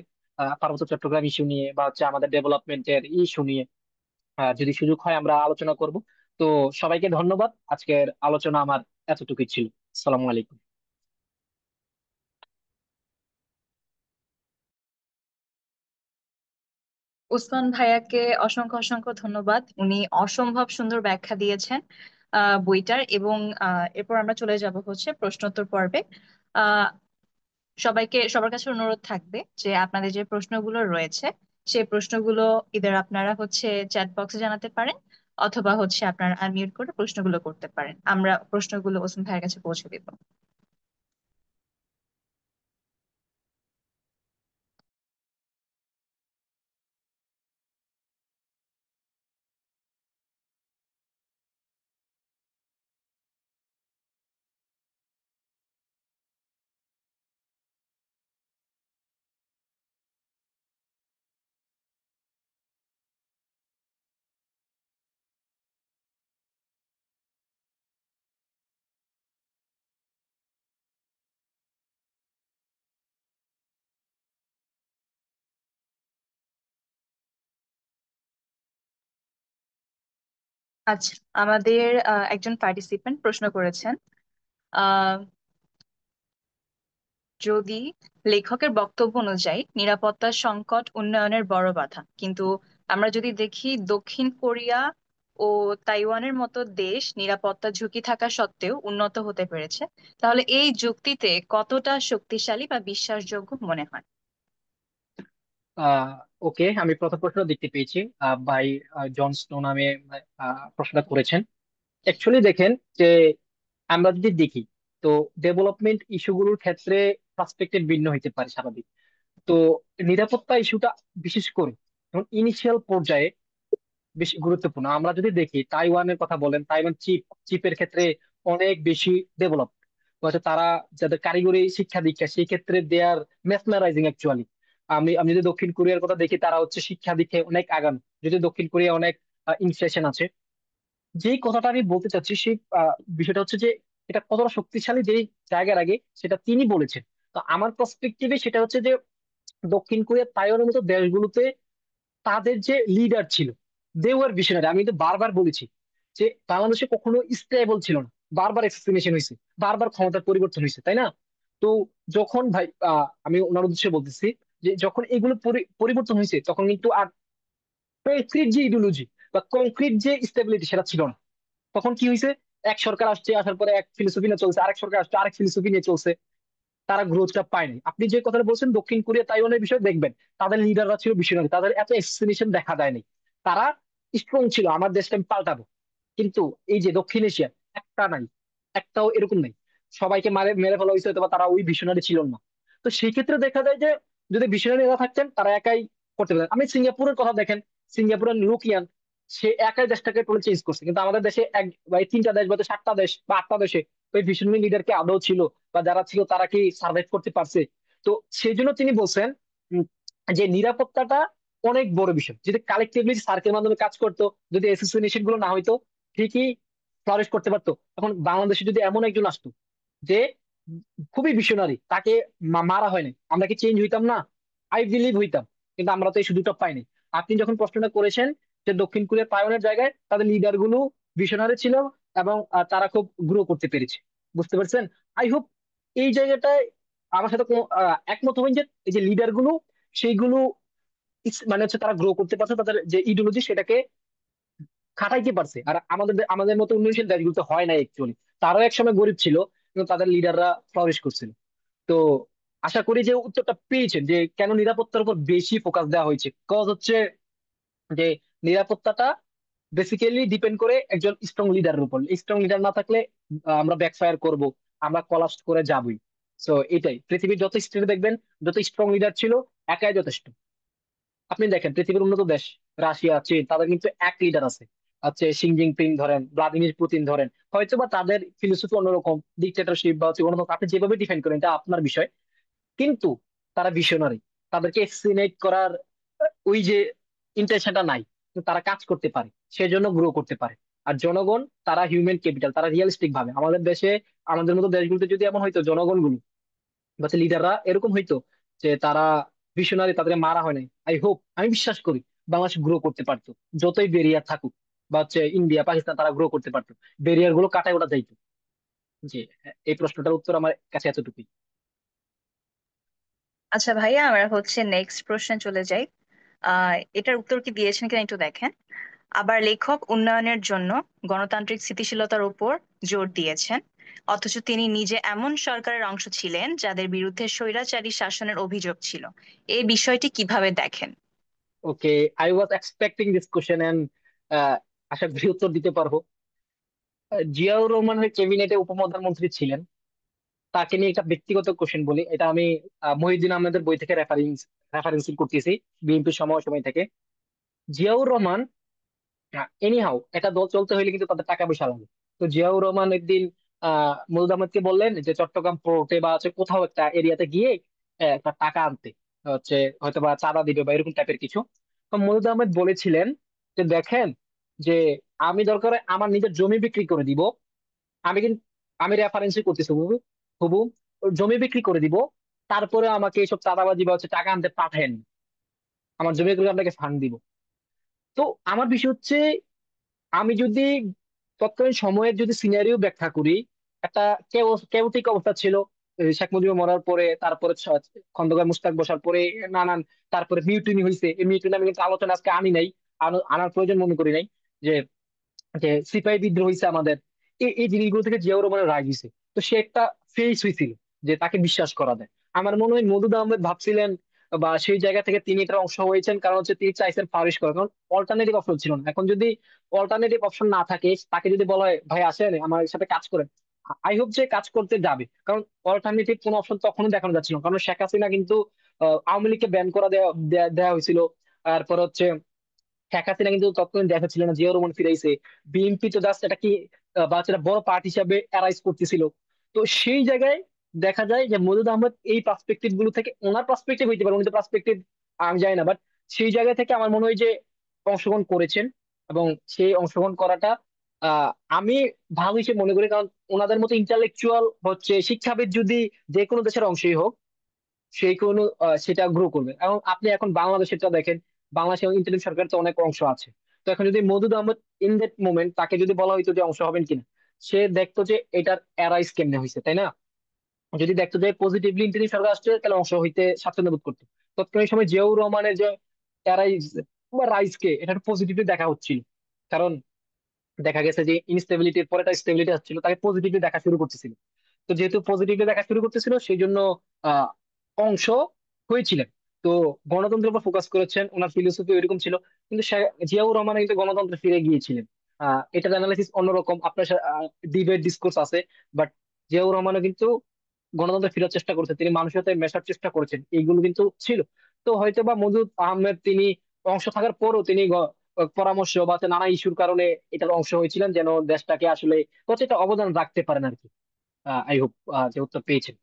পার্বত্য চট্টগ্রাম ইস্যু নিয়ে বা হচ্ছে আমাদের ডেভেলপমেন্টের ইস্যু নিয়ে। যদি সুযোগ হয় আমরা আলোচনা করব। তো সবাইকে ধন্যবাদ, আজকের আলোচনা আমার এতটুকুই ছিল। আসসালামু আলাইকুম। ওসমান ভাইয়াকে অসংখ্য অসংখ্য ধন্যবাদ। উনি অসম্ভব সুন্দর ব্যাখ্যা দিয়েছেন বইটার। এবং এরপর আমরা চলে যাব হচ্ছে প্রশ্নোত্তর পর্বে। আহ সবার কাছে অনুরোধ থাকবে যে আপনাদের যে প্রশ্নগুলো রয়েছে সেই প্রশ্নগুলো ইদার আপনারা হচ্ছে চ্যাট বক্সে জানাতে পারেন, অথবা হচ্ছে আপনারা আনমিউট করে প্রশ্নগুলো করতে পারেন। আমরা প্রশ্নগুলো ওসমান ভাইয়ের কাছে পৌঁছে দিব। আচ্ছা, আমাদের একজন পার্টিসিপেন্ট প্রশ্ন করেছেন, যদি লেখকের বক্তব্য অনুযায়ী নিরাপত্তা সংকট উন্নয়নের বড় বাধা, কিন্তু আমরা যদি দেখি দক্ষিণ কোরিয়া ও তাইওয়ানের মতো দেশ নিরাপত্তা ঝুঁকি থাকা সত্ত্বেও উন্নত হতে পেরেছে, তাহলে এই যুক্তিতে কতটা শক্তিশালী বা বিশ্বাসযোগ্য মনে হয়? আহ ওকে, আমি প্রথম প্রশ্ন দেখতে পেয়েছি। ভাই জন স্নো নামে প্রশ্নটা করেছেন। অ্যাকচুয়ালি দেখেন যে আমরা যদি দেখি, তো ডেভেলপমেন্ট ইস্যুগুলোর ক্ষেত্রে পার্সপেক্টিভ ভিন্ন হইতে পারে স্বাভাবিক। তো নিরাপত্তা ইস্যুটা বিশেষ করে ইনিশিয়াল পর্যায়ে বেশি গুরুত্বপূর্ণ। আমরা যদি দেখি তাইওয়ানের কথা বলেন, তাইওয়ান চিপের ক্ষেত্রে অনেক বেশি ডেভেলপ হয়তো তারা, যাদের কারিগরি শিক্ষা দীক্ষা সেই ক্ষেত্রে দে আর মেসমারাইজিং অ্যাকচুয়ালি। আমি যদি দক্ষিণ কোরিয়ার কথা দেখি, তারা হচ্ছে শিক্ষা দীক্ষায় অনেক আগানো, যদি দক্ষিণ কোরিয়া অনেক ইনফ্লেশন আছে। যেই কথাটা আমি বলতে চাচ্ছি সেই বিষয়টা হচ্ছে যে এটা কতটা শক্তিশালী যেই জায়গার আগে সেটা তিনি বলেছেন। তো আমার পার্সপেক্টিভে সেটা হচ্ছে যে দক্ষিণ কোরিয়া তাইওয়ানের মতো দেশগুলোতে তাদের যে লিডার ছিল, দে ওয়ার ভিশনারি। আমি কিন্তু বারবার বলেছি যে বাংলাদেশে কখনো স্টেবল ছিল না, বারবার এক্সপ্লেনেশন হয়েছে, বারবার ক্ষমতার পরিবর্তন হয়েছে, তাই না? তো যখন ভাই আমি ওনার উদ্দেশ্যে বলতেছি যে যখন এগুলো পরিবর্তন হয়েছে, তখন কিন্তু আর কংক্রিট যে ইডিওলজি বা কংক্রিট যে স্টেবিলিটি সেটা ছিল না। তখন কি হয়েছে, এক সরকার আসছে, আসার পরে এক ফিলোসফি নিয়ে চলছে, আরেক সরকার আসছে আরেক ফিলোসফি নিয়ে চলছে, তারা গ্রোথটা পায়নি। আপনি যে কথাটা বলছেন দক্ষিণ কোরিয়া তাইওয়ানের বিষয়ে দেখবেন, তাদের লিডাররা ছিল বিশনারি, তাদের এত এক্সপ্লেনেশন দেখা যায়নি। তারা স্ট্রং ছিল, আমার দেশটা আমি পাল্টাবো। কিন্তু এই যে দক্ষিণ এশিয়া, একটা নাই, একটাও এরকম নেই। সবাইকে মারে মেরে ফেলা হয়েছে, অথবা তারা ওই ভিশনারি ছিল না। তো সেই ক্ষেত্রে দেখা যায় যে যদি ভিশনারি না থাকতেন তারা একাই করতে পারতেন। আপনি সিঙ্গাপুরের কথা দেখেন, সিঙ্গাপুরের লুকিয়ান, সে একাই দেশটাকে টোটাল চেঞ্জ করছে। কিন্তু আমাদের দেশে এক বা এই তিনটা দেশ বা সাতটা দেশ বা আটটা দেশে ওই ভিশনারি লিডার কি আদৌ ছিল, বা যারা ছিল তারা কি সার্ভাইভ করতে পারছে? তো সেই জন্য তিনি বলছেন উম, যে নিরাপত্তাটা অনেক বড় বিষয়। যদি কালেকটিভলি সার্কের মাধ্যমে কাজ করতো, যদি অ্যাসোসিয়েশন গুলো না হইতো, ঠিকই ফ্লারিশ করতে পারতো। এখন বাংলাদেশে যদি এমন একজন আসতো যে খুবই ভিশনারি, তাকে মারা হয়নি, আমরা কি চেঞ্জ হইতাম না? আই বিলিভ হইতাম। কিন্তু আমরা তো এই সুযোগটা পাইনি। আপনি যখন প্রশ্নটা করেছেন যে দক্ষিণ কোরিয়ার পাইওনের জায়গায় তাদের লিডার গুলো ভিশনারি ছিল, এবং তারা খুব গ্রো করতে পেরেছে, বুঝতে পারছেন? আই হোপ এই জায়গাটায় আমার সাথে কোনো একমত হবেন যে এই যে লিডার গুলো সেইগুলো মানে হচ্ছে তারা গ্রো করতে পারছে, তাদের যে ইডিওলজি সেটাকে খাটাইতে পারছে। আর আমাদের আমাদের মতো উন্নয়নশীল দেশগুলোতে হয় না অ্যাকচুয়ালি। তারাও একসময় গরিব ছিল, কিন্তু তাদের লিডাররা ফ্লারিশ করছিল। তো আশা করি যে উত্তরটা পেয়েছেন যে কেন নিরাপত্তার উপর বেশি ফোকাস দেওয়া হয়েছে। কজ হচ্ছে যে নিরাপত্তাটা বেসিক্যালি ডিপেন্ড করে একজন স্ট্রং লিডারের উপর। স্ট্রং লিডার না থাকলে আমরা ব্যাকফায়ার করব, আমরা কলাপস করে যাবই। সো এটাই, পৃথিবীর যত স্টেট দেখবেন, যত স্ট্রং লিডার ছিল, একাই যথেষ্ট। আপনি দেখেন পৃথিবীর উন্নত দেশ, রাশিয়া, চীন, তাদের কিন্তু এক লিডার আছে, আছে শি জিনপিং ধরেন, ভ্লাদিমির পুতিন ধরেন। হয়তো বা তাদের ফিলোসফি অন্যরকম, ডিক্টেটরশিপ বা হচ্ছে গণতন্ত্র, আপনি যেভাবে ডিফাইন করেন এটা আপনার বিষয়, কিন্তু তারা ভিশনারি। তাদেরকে এক্সিনেট করার ওই যে ইন্টেনশনটা নাই, কিন্তু তারা কাজ করতে পারে, সেজন্য গ্রো করতে পারে। আর জনগণ, তারা হিউম্যান ক্যাপিটাল, তারা রিয়েলিস্টিক ভাবে আমাদের দেশে, আমাদের মতো দেশগুলোতে যদি এমন হয়তো জনগণগুলো বা লিডাররা এরকম হইতো যে তারা ভিশনারি, তাদের মারা হয় নাই, আই হোপ, আমি বিশ্বাস করি বাংলাদেশ গ্রো করতে পারতো। যতই ব্যারিয়ার থাকুক, বা হচ্ছে ইন্ডিয়া পাকিস্তান, তারা গ্রো করতে পারতো, ব্যারিয়ার গুলো কাটায় ওঠা যাইতো। যে এই প্রশ্নটার উত্তর আমার কাছে এতটুকুই। আচ্ছা ভাইয়া, আমরা হচ্ছে নেক্সট প্রশ্নে চলে যাই। এটার উত্তর কি দিয়েছেন কিনা একটু দেখেন। আবার লেখক উন্নয়নের জন্য গণতান্ত্রিক স্থিতিশীলতার উপর জোর দিয়েছেন, অথচ তিনি নিজে এমন সরকারের অংশ ছিলেন যাদের বিরুদ্ধে স্বৈরাচারী শাসনের অভিযোগ ছিল। এই বিষয়টি কিভাবে দেখেন? Okay, I was expecting this question and আশা করি উত্তর দিতে পারবো। জিয়াউর রহমানের ক্যাবিনেটে উপপ্রধানমন্ত্রী ছিলেন, তাকে নিয়ে একটা ব্যক্তিগত কোশ্চেন বলি, এটা আমি মহিউদ্দিন আহমেদের বই থেকে রেফারেন্সিং করতেছি, বিএনপির সময় সময় থেকে। জিয়াউর রহমান, এনিহাও একটা দল চলতে হলে কিন্তু তাদের টাকা পয়সা লাগে। তো জিয়াউর রহমান একদিন মনিরুল আহমেদকে বললেন যে চট্টগ্রাম পোর্টে বা হচ্ছে কোথাও একটা এরিয়াতে গিয়ে একটা টাকা আনতে, হচ্ছে হয়তো বা চাঁদা দিবে বা এরকম টাইপের কিছু। তো মনিরুল আহমেদ বলেছিলেন যে দেখেন, যে আমি দরকার হয় আমার নিজের জমি বিক্রি করে দিব, আমি কিন্তু, আমি রেফারেন্সই করতেছি হুবু হুবু, ওর জমি বিক্রি করে দিব, তারপরে আমাকে এইসব চাঁদাবাজি বা হচ্ছে টাকা আনতে পাঠায়েন, আমার জমি বিক্রি করে আপনাকে ফান্ড দিব। তো আমার বিষয় হচ্ছে, আমি যদি তৎকালীন সময়ের যদি সিনারিও ব্যাখ্যা করি, একটা কেওটিক অবস্থা ছিল। শেখ মুজিব মরার পরে, তারপরে খন্দকার মুশতাক বসার পরে, নানান, তারপরে মিউটিনি হয়েছে। এই মিউটিনি আমি কিন্তু আলোচনা আজকে আনি নাই, আনার প্রয়োজন মনে করি নাই। যে যে সিপাহী বিদ্রোহ হয়েছে আমাদের, এই জিনিসগুলো থেকে জিয়াউর রহমানের রায় হয়েছে। তো সে একটা ফেস হয়েছিল যে তাকে বিশ্বাস করা যায়। আমার মনে হয় মওদুদ আহমেদ ভাবছিলেন, বা সেই জায়গা থেকে তিনি এটার অংশ হয়েছেন, কারণ হচ্ছে তিনি চাইছেন ফারিশ করা, কারণ অল্টারনেটিভ অপশন ছিল না। এখন যদি অল্টারনেটিভ অপশন না থাকে, তাকে যদি বলা হয় ভাই আসেন আমার সাথে কাজ করেন, আই হোপ যে কাজ করতে যাবে। কারণ অল্টারনেটিভ কোনো অপশন তখনও দেখানো যাচ্ছিল না, কারণ শেখ হাসিনা কিন্তু আওয়ামী লীগকে ব্যান করা দেওয়া হয়েছিল। তারপর হচ্ছে শেখ হাসিনা কিন্তু তৎকালীন দেখা ছিল না, জিয়াউর রহমান ফিরাইছে, বিএনপি তো জাস্ট এটা কি বা হচ্ছে একটা বড় পার্টি হিসাবে অ্যারাইজ করতেছিল। তো সেই জায়গায় দেখা যায় যে মওদুদ আহমদ এই পার্সপেক্টিভ গুলো থেকে, ওনার পার্সপেক্টিভ হইতে পারে, উনি তো পার্সপেক্টিভ আমি জানি না, বাট সেই জায়গা থেকে আমার মনে হয় যে অংশগ্রহণ করেছেন। এবং সেই অংশগ্রহণ করাটা আহ আমি ভালো হিসেবে মনে করি, কারণ ওনাদের মতো ইন্টালেকচুয়াল হচ্ছে শিক্ষাবিদ যদি যে কোনো দেশের অংশই হোক, সেই কোনো সেটা গ্রো করবে। এবং আপনি এখন বাংলাদেশেরটা দেখেন, বাংলাদেশে ইন্টারিম সরকার তো অনেক অংশ আছে। তো এখন যদি Maudud Ahmed in that moment তাকে যদি বলা হইতো যে অংশ হবেন কিনা, সে দেখতো যে এটার অ্যারাইজ কেমনে হয়েছে, তাই না? যদি দেখতো যে পজিটিভলি ইন্টারিম সরকার আসছে, তাহলে অংশ হইতে স্বাচ্ছন্দ্য বোধ করতো। তৎকালীন সময় জিয়াউর রহমানের যে অ্যারাইজ বা রাইজকে এটা পজিটিভলি দেখা হচ্ছিল, কারণ দেখা গেছে যে ইনস্টেবিলিটির পরে একটা স্টেবিলিটি আসছিল, তাকে পজিটিভলি দেখা শুরু করতেছিল। তো যেহেতু পজিটিভলি দেখা শুরু করতেছিল, সেই জন্য আহ অংশ হয়েছিলেন। তো গণতন্ত্রের উপর ফোকাস করেছেন, ওনার ফিলোসফি এরকম ছিল। কিন্তু জিয়াউর রহমান কিন্তু গণতন্ত্রে ফিরে গিয়েছিলেন। এটার অ্যানালিসিস অন্যরকম, আপনার ডিবেট ডিসকোর্স আছে, বাট জিয়াউর রহমানও কিন্তু গণতন্ত্রে ফেরার চেষ্টা করেছেন, তিনি মানুষের সাথে মেশার চেষ্টা করেছেন, এইগুলো কিন্তু ছিল। তো হয়তো বা মওদুদ আহমেদ তিনি অংশ থাকার পরও তিনি পরামর্শ বা হচ্ছে নানা ইস্যুর কারণে এটার অংশ হয়েছিলেন, যেন দেশটাকে আসলে হচ্ছে একটা অবদান রাখতে পারেন আর কি। আই হোপ যে উত্তর পেয়েছেন।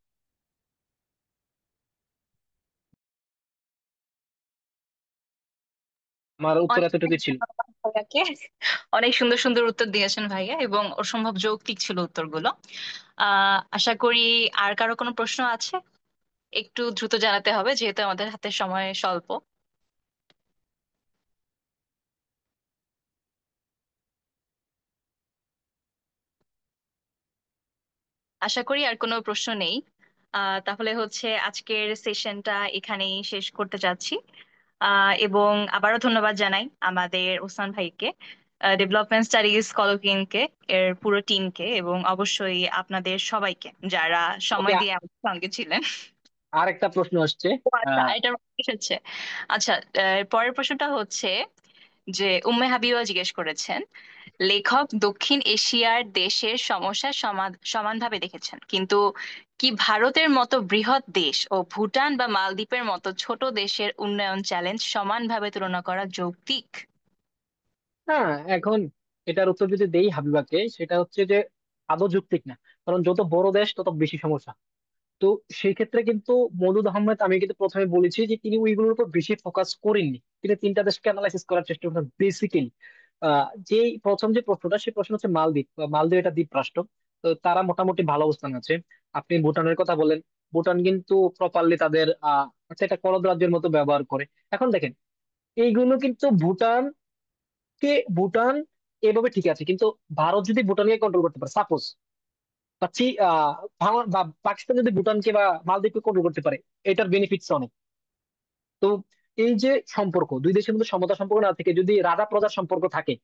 আমার উত্তর অনেক এতটুকু ছিল। ধন্যবাদ ভাইয়াকে। অনেক সুন্দর সুন্দর উত্তর দিয়েছেন ভাইয়া, এবং অসম্ভব যৌক্তিক ছিল উত্তরগুলো। আশা করি আর কারো কোনো প্রশ্ন আছে? একটু দ্রুত জানাতে হবে যেহেতু আমাদের হাতে সময় স্বল্প। আশা করি আর কোনো প্রশ্ন নেই। তাহলে হচ্ছে আজকের সেশনটা এখানেই শেষ করতে যাচ্ছি। এবং আবারও ধন্যবাদ জানাই আমাদের ওসমান ভাইকে, ডেভেলপমেন্ট স্টাডিজ কলকিনকে, এর পুরো টিমকে, এবং অবশ্যই আপনাদের সবাইকে যারা ওকে, সময় দিয়ে আমাদের সঙ্গে ছিলেন। আরেকটা প্রশ্ন আসছে। ও আচ্ছা, এটা এসেছে। আচ্ছা, পরের প্রশ্নটা হচ্ছে যে উম্মে হাবিবা জিজ্ঞেস করেছেন, লেখক দক্ষিণ এশিয়ার দেশের সমস্যা সমানভাবে দেখেছেন, কিন্তু কি ভারতের মতো বৃহৎ দেশ ও ভুটান বা মালদ্বীপের মতো ছোট দেশের উন্নয়ন চ্যালেঞ্জ সমানভাবে তুলনা করা যৌক্তিক? হ্যাঁ, এখন এটার উত্তর যদি দেই হাবিবাকে, সেটা হচ্ছে যে আদৌ যৌক্তিক না। কারণ যত বড় দেশ তত বেশি সমস্যা। তো সেই ক্ষেত্রে কিন্তু মওদুদ আহমেদ, আমি কিন্তু প্রথমে বলেছি যে তিনি ওইগুলোর উপর বেশি ফোকাস করেননি, তিনি তিনটা দেশকে অ্যানালাইসিস করার চেষ্টা করেন বেসিক্যালি। যে প্রথম যে প্রশ্নটা, সেই প্রশ্ন হচ্ছে মালদ্বীপ। মালদ্বীপ এটা দ্বীপ রাষ্ট্র, তো তারা মোটামুটি ভালো অবস্থান আছে। আপনি ভুটানের কথা বলেন, ভুটান কিন্তু প্রপারলি তাদের আচ্ছা এটা করদ রাজ্যের মতো ব্যবহার করে। এখন দেখেন, এইগুলো কিন্তু ভুটান এভাবে ঠিক আছে, কিন্তু ভারত যদি ভুটানকে কন্ট্রোল করতে পারে, সাপোজ পাচ্ছি বা পাকিস্তান যদি ভুটানকে বা মালদ্বীপকে কন্ট্রোল করতে পারে, এটার বেনিফিটস অনেক। তো এই যে সম্পর্ক, দুই দেশের মধ্যে সমতা সম্পর্ক না থেকে যদি রাজা প্রজার সম্পর্ক থাকে,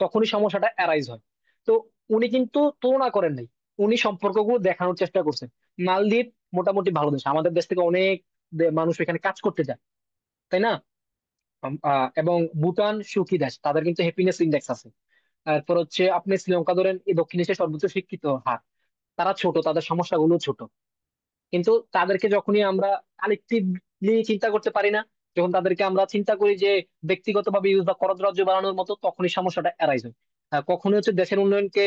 তখনই সমস্যাটা অ্যারাইজ হয়। তো উনি কিন্তু তুলনা করেন নাই, উনি সম্পর্কগুলো দেখানোর চেষ্টা করছেন। মালদ্বীপ মোটামুটি ভালো দেশ, আমাদের দেশ থেকে অনেক মানুষ এখানে কাজ করতে যায়, তাই না? এবং ভুটান সুখী দেশ, তাদের কিন্তু হ্যাপিনেস ইন্ডেক্স আছে। তারপর হচ্ছে আপনি শ্রীলঙ্কা ধরেন, এই দক্ষিণ এশিয়ার সর্বোচ্চ শিক্ষিত হার, তারা ছোট, তাদের সমস্যাগুলো ছোট। কিন্তু তাদেরকে যখনই আমরা কালেকটিভলি চিন্তা করতে পারি না, যখন তাদেরকে আমরা চিন্তা করি যে ব্যক্তিগতভাবে ইউজ বা করদ রাজ্য বানানোর মতো, তখনই সমস্যাটা অ্যারাইজ হয়। কখনোই হচ্ছে দেশের উন্নয়নকে,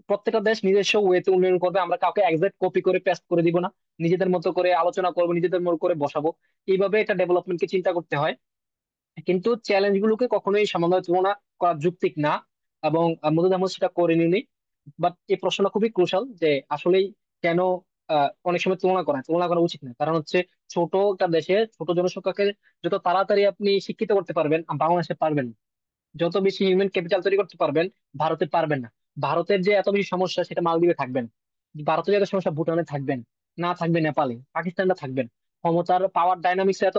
প্রত্যেকটা দেশ নিজস্ব ওয়েতে উন্নয়ন করবে, আমরা কাউকে একজাক্ট কপি করে পেস্ট করে দিব না, নিজেদের মতো করে আলোচনা করবো, নিজেদের মতো করে বসাবো। এইভাবে একটা ডেভেলপমেন্টকে চিন্তা করতে হয়। কিন্তু চ্যালেঞ্জ গুলোকে কখনোই সমাধানের তুলনা করা যৌক্তিক না, এবং মদুদ আহমদ সেটা করেনি। বাট এই প্রশ্নটা খুবই ক্রুশাল যে আসলেই কেন অনেক সময় তুলনা করা উচিত না। কারণ হচ্ছে ছোট একটা দেশে ছোট জনসংখ্যাকে যত তাড়াতাড়ি আপনি শিক্ষিত করতে পারবেন, বাংলাদেশে পারবেন না। যত বেশি হিউম্যান ক্যাপিটাল তৈরি করতে পারবেন, ভারতে পারবেন না। ভারতের যে এত বেশি সমস্যা, সেটা মালদ্বীপে থাকবেন। ভারতের যে এত সমস্যা, ভুটানে থাকবেন না, থাকবে নেপালে, পাকিস্তানে থাকবেন। ক্ষমতার পাওয়ার ডাইনামিক্স এত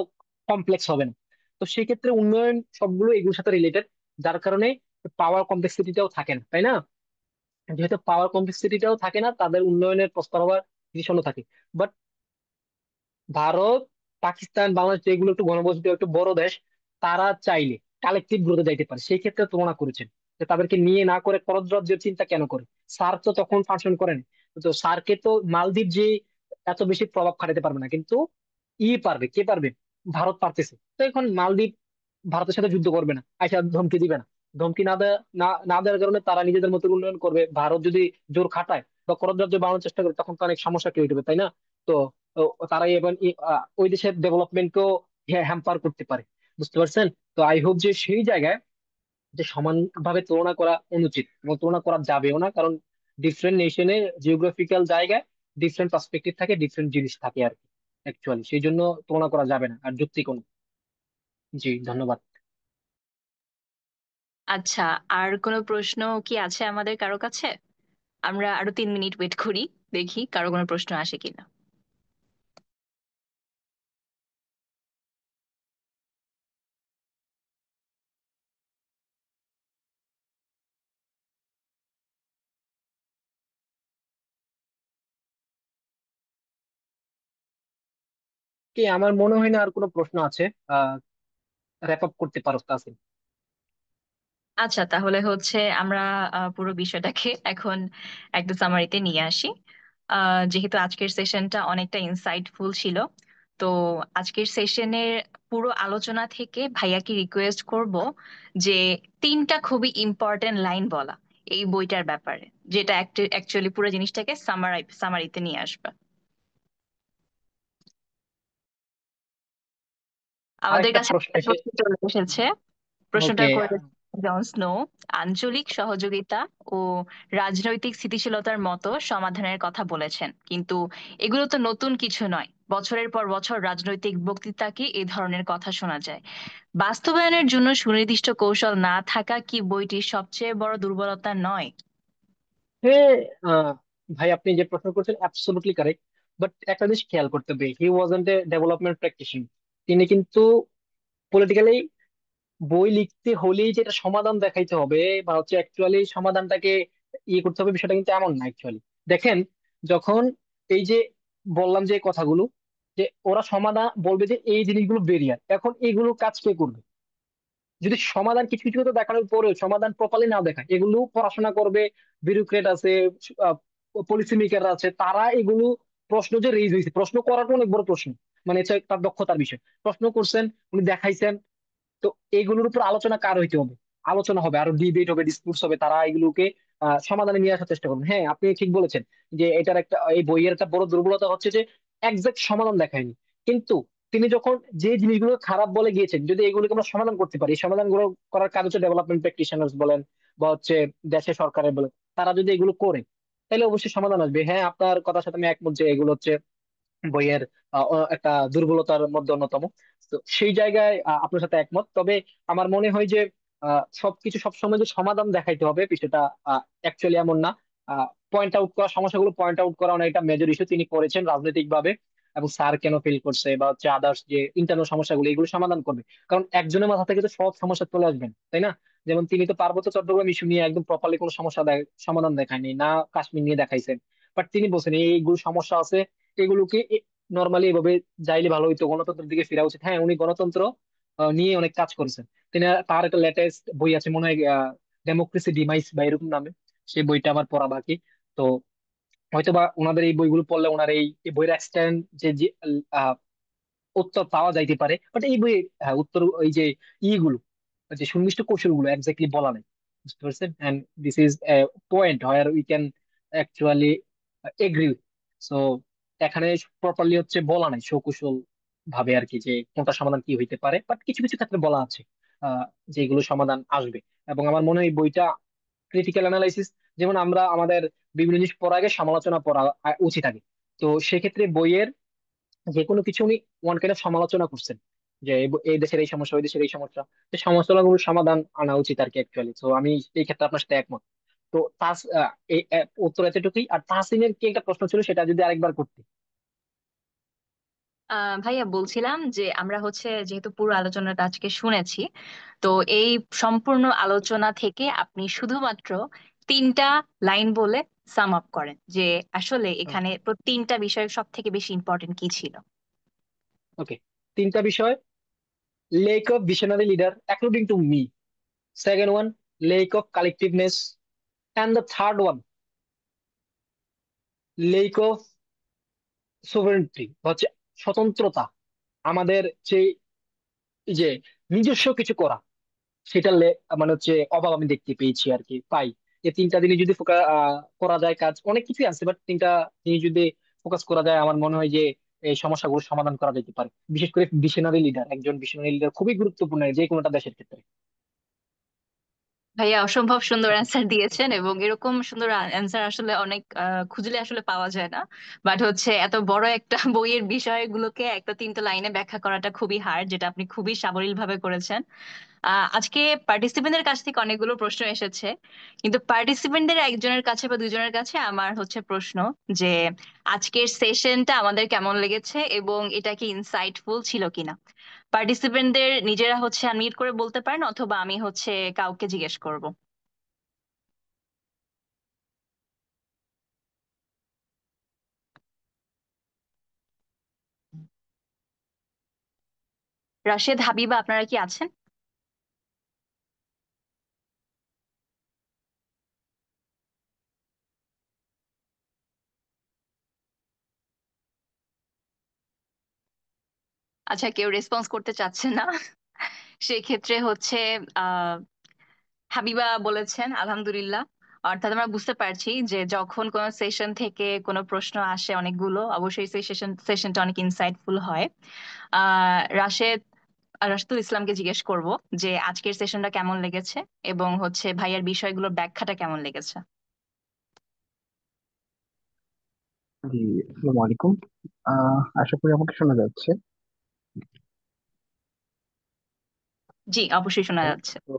কমপ্লেক্স হবে না। তো সেই ক্ষেত্রে উন্নয়ন সবগুলো এগুলোর সাথে রিলেটেড, যার কারণে পাওয়ার কমপ্লেক্সিটিটাও থাকে না, তাই না? যেহেতু পাওয়ার কমপ্লেক্সিটিটাও থাকে না, তাদের উন্নয়নের প্রস্তাব ভীষণ থাকে। বাট ভারত, পাকিস্তান, বাংলাদেশ যেগুলো একটু ঘনবসতি একটু বড় দেশ, তারা চাইলে কালেকটিভ গ্রোথে যাইতে পারে। সেই ক্ষেত্রে তুলনা করেছেন যে তাদেরকে নিয়ে না করে করদ্রাজ্যের চিন্তা কেন করে। সার্ক তো তখন ফাংশন করেন। তো সার্কে তো মালদ্বীপ যে এত বেশি প্রভাব খাটাতে পারবে না, কিন্তু পারবে, কে পারবে? ভারত পারতেছে। তো এখন মালদ্বীপ ভারতের সাথে যুদ্ধ করবে না, আইসা ধমকি দিবে না। ধমকি না দেওয়া, না দেওয়ার কারণে তারা নিজেদের মতো উন্নয়ন করবে। ভারত যদি জোর খাটায় বা করদ্রাজ্য বানানোর চেষ্টা করে, তখন তো অনেক সমস্যা ক্রিয়েট হবে, তাই না? তো তো তারাই এবং ওই দেশের ডেভেলপমেন্টকেও হ্যাম্পার করতে পারে। বুঝতে পারছেন? তো আই হোপ যে সেই জায়গায় যে সমানভাবে তুলনা করা অনুচিত এবং তুলনা করা যাবেও না। কারণ ডিফারেন্ট নেশনের জিওগ্রাফিক্যাল জায়গায় ডিফারেন্ট পার্সপেক্টিভ থাকে, ডিফারেন্ট জিনিস থাকে আর কি। অ্যাকচুয়ালি সেই জন্য তুলনা করা যাবে না, আর যুক্তি কোনো। জি, ধন্যবাদ। আচ্ছা, আর কোনো প্রশ্ন কি আছে আমাদের কারো কাছে? আমরা আরো 3 মিনিট ওয়েট করি, দেখি কারো কোনো প্রশ্ন আসে কিনা। কি, আমার মনে হয় না আর কোনো প্রশ্ন আছে। র্যাপ আপ করতে পারো তাসিন। আচ্ছা, তাহলে হচ্ছে আমরা পুরো বিষয়টাকে এখন একটা সামারিতে নিয়ে আসি। যেহেতু আজকের সেশনটা অনেকটা ইনসাইটফুল ছিল, তো আজকের সেশনের পুরো আলোচনা থেকে ভাইয়াকে রিকোয়েস্ট করব যে 3টা খুবই ইম্পর্টেন্ট লাইন বলা এই বইটার ব্যাপারে, যেটা অ্যাকচুয়ালি পুরো জিনিসটাকে সামারিতে নিয়ে আসবে। আমাদের আরেকটা কাছে প্রশ্ন একটা এসে, প্রশ্ন চলে এসেছে। প্রশ্নটা ওকে। করেছে জন স্নো। আঞ্চলিক সহযোগিতা ও রাজনৈতিক স্থিতিশীলতার মতো সমাধানের কথা বলেছেন, কিন্তু এগুলো তো নতুন কিছু নয়। বছরের পর বছর রাজনৈতিক বক্তৃতাকে এই ধরনের কথা শোনা যায়। বাস্তবায়নের জন্য সুনির্দিষ্ট কৌশল না থাকা কি বইটির সবচেয়ে বড় দুর্বলতা নয়? হ্যাঁ, আহ, ভাই আপনি যে প্রশ্ন করছেন অ্যাবসলিউটলি কারেক্ট। বাট একটা জিনিস খেয়াল করতে হবে, he wasn't A development practitioner. তিনি কিন্তু পলিটিক্যালি বই লিখতে হলেই যে এটা সমাধান দেখাইতে হবে, বা হচ্ছে অ্যাকচুয়ালি সমাধানটাকে করতে হবে, বিষয়টা কিন্তু এমন না অ্যাকচুয়ালি। দেখেন, যখন এই যে বললাম যে কথাগুলো, যে ওরা সমাধান বলবে যে এই জিনিসগুলো বেরিয়ার, এখন এইগুলো কাজ কে করবে? যদি সমাধান কিছু কিছু কথা দেখানোর পরেও সমাধান প্রপারলি না দেখায়, এগুলো পড়াশোনা করবে, বিউরোক্রেট আছে, পলিসি মেকার আছে, তারা এগুলো প্রশ্ন যে রেজ হয়েছে, প্রশ্ন করাটা অনেক বড় প্রশ্ন, মানে এটা তার দক্ষতার বিষয়। প্রশ্ন করছেন, উনি দেখাইছেন, তো এইগুলোর উপর আলোচনা কার হইতে হবে, আলোচনা হবে, আরো ডিবেট হবে, ডিসপুটস হবে, তারা এগুলোকে সমাধানে নিয়ে আসার চেষ্টা করবেন। হ্যাঁ, আপনি ঠিক বলেছেন যে এটার একটা, এই বইয়ের একটা বড় দুর্বলতা হচ্ছে যে একজ্যাক্ট সমাধান দেখায়নি। কিন্তু তিনি যখন যে জিনিসগুলো খারাপ বলে গিয়েছেন, যদি এগুলোকে আমরা সমাধান করতে পারি, এই সমাধানগুলো করার কাজ হচ্ছে ডেভেলপমেন্ট প্র্যাকটিশনার্স বলেন বা হচ্ছে দেশের সরকারের বলেন, তারা যদি এগুলো করে, তাহলে অবশ্যই সমাধান আসবে। হ্যাঁ, আপনার কথার সাথে আমি একমত যে এগুলো হচ্ছে বইয়ের একটা দুর্বলতার মধ্যে অন্যতম। তো সেই জায়গায় আপনার সাথে একমত। তবে আমার মনে হয় যে সবকিছু সবসময় যে সমাধান দেখাইতে হবে বিষয়টা অ্যাকচুয়ালি এমন না। পয়েন্ট আউট করা, সমস্যাগুলো পয়েন্ট আউট করা অনেক একটা মেজর ইস্যু তিনি করেছেন রাজনৈতিক ভাবে, এবং স্যার কেন ফেল করছে বা হচ্ছে আদার্স যে ইন্টারনাল সমস্যাগুলো, এগুলো সমাধান করবে। কারণ একজনের মাথা থেকে তো সব সমস্যা চলে আসবেন, তাই না? যেমন তিনি তো পার্বত্য চট্টগ্রাম ইস্যু নিয়ে একদম প্রপারলি কোনো সমাধান দেখায়নি, না কাশ্মীর নিয়ে দেখাইছেন। বাট তিনি বলছেন এইগুলো সমস্যা আছে, এগুলোকে নর্মালি এভাবে যাইলে ভালো হইতো, গণতন্ত্রের দিকে ফেরা উচিত। হ্যাঁ, উনি গণতন্ত্র নিয়ে অনেক কাজ করেছেন। তিনি, তার একটা লেটেস্ট বই আছে মনে হয়, ডেমোক্রেসি ডিমাইস বা এরকম নামে, সেই বইটা আমার পড়া বাকি। তো হয়তোবা ওনাদের এই বইগুলো পড়লে ওনার এই বইয়ের এক্সটেন্ড যে যে, আহ, উত্তর পাওয়া যাইতে পারে। বাট এই বইয়ে উত্তর, ওই যে ইগুলো, ওই যে সুনির্দিষ্ট কৌশলগুলো এক্স্যাক্টলি বলা নেই, বুঝতে পারছেন? And this is a point where we can actually agree. So এখানে প্রপারলি হচ্ছে বলা নাই সকুশল ভাবে আর কি, যে কোনটা সমাধান কি হইতে পারে, বাট কিছু কিছু ক্ষেত্রে বলা আছে আহ যে এগুলো সমাধান আসবে। এবং আমার মনে হয় এই বইটা ক্রিটিক্যাল অ্যানালাইসিস, যেমন আমরা আমাদের বিভিন্ন জিনিস পড়ার আগে সমালোচনা পড়া উচিত আগে। তো সেক্ষেত্রে বইয়ের যে কোনো কিছু উনি ওয়ান কাইন্ড অফ সমালোচনা করছেন, যে এই দেশের এই সমস্যা, ওই দেশের এই সমস্যা, তো সমস্যাগুলোর সমাধান আনা উচিত আর কি অ্যাকচুয়ালি। তো আমি এই ক্ষেত্রে আপনার সাথে একমত। তো এই উত্তর এতটুকুই। আর তাহসিনের কি একটা প্রশ্ন ছিল, সেটা যদি আরেকবার করতে। ভাইয়া বলছিলাম যে আমরা হচ্ছে যেহেতু পুরো আলোচনাটা আজকে শুনেছি, তো এই সম্পূর্ণ আলোচনা থেকে আপনি শুধুমাত্র তিনটা লাইন বলে সাম আপ করেন যে আসলে এখানে তিনটা বিষয় সব থেকে বেশি ইম্পর্টেন্ট কি ছিল। ওকে, তিনটা বিষয়: lack of visionary leader according to me, second one lack of collectiveness, and the third one lack of sovereignty, হচ্ছে স্বতন্ত্রতা। আমাদের যে এই যে নিজস্ব কিছু করা, সেটা মানে হচ্ছে অভাব আমি দেখতে পেয়েছি আর কি, পাই। এই তিনটা জিনিস যদি করা যায়, কাজ অনেক কিছুই আছে, বাট তিনটা জিনিস যদি ফোকাস করা যায়, আমার মনে হয় যে এই সমস্যাগুলো সমাধান করা যেতে পারে। বিশেষ করে ভিশনারি লিডার, একজন ভিশনারি লিডার খুবই গুরুত্বপূর্ণ যে কোনোটা দেশের ক্ষেত্রে। ভাইয়া অসম্ভব সুন্দর অ্যান্সার দিয়েছেন, এবং এরকম সুন্দর অ্যান্সার আসলে অনেক খুঁজলে আসলে পাওয়া যায় না। বাট হচ্ছে এত বড় একটা বইয়ের বিষয়গুলোকে একটা তিনটা লাইনে ব্যাখ্যা করাটা খুবই হার্ড, যেটা আপনি খুবই সাবলীল ভাবে করেছেন। আজকে পার্টিসিপেন্টদের কাছ থেকে অনেকগুলো প্রশ্ন এসেছে, কিন্তু পার্টিসিপেন্টদের একজনের কাছে বা দুজনের কাছে আমার হচ্ছে প্রশ্ন যে আজকের সেশনটা আমাদের কেমন লেগেছে এবং এটা কি ইনসাইটফুল ছিল কিনা। পার্টিসিপেন্টদের নিজেরা হচ্ছে আনমিউট করে বলতে পারেন, অথবা আমি হচ্ছে কাউকে জিজ্ঞেস করব। রাশেদ, হাবিবা, আপনারা কি আছেন? আচ্ছা, কেউ রেসপন্স করতে চাচ্ছে না। সেক্ষেত্রে হচ্ছে আহ হাবিবা বলেছেন আলহামদুলিল্লাহ। অর্থাৎ আমরা বুঝতে পারছি যে যখন কোনো সেশন থেকে কোনো প্রশ্ন আসে অনেকগুলো, অবশ্যই সেই সেশনটা অনেক ইনসাইটফুল হয়। রাশেদ, রাশেদুল ইসলামকে জিজ্ঞেস করব যে আজকের সেশনটা কেমন লেগেছে এবং হচ্ছে ভাইয়ার বিষয়গুলোর ব্যাখ্যাটা কেমন লেগেছে। জি, আসসালামু আলাইকুম। আশা করি আমাকে শোনা যাচ্ছে। জি, অবশ্যই শোনা যাচ্ছে। তো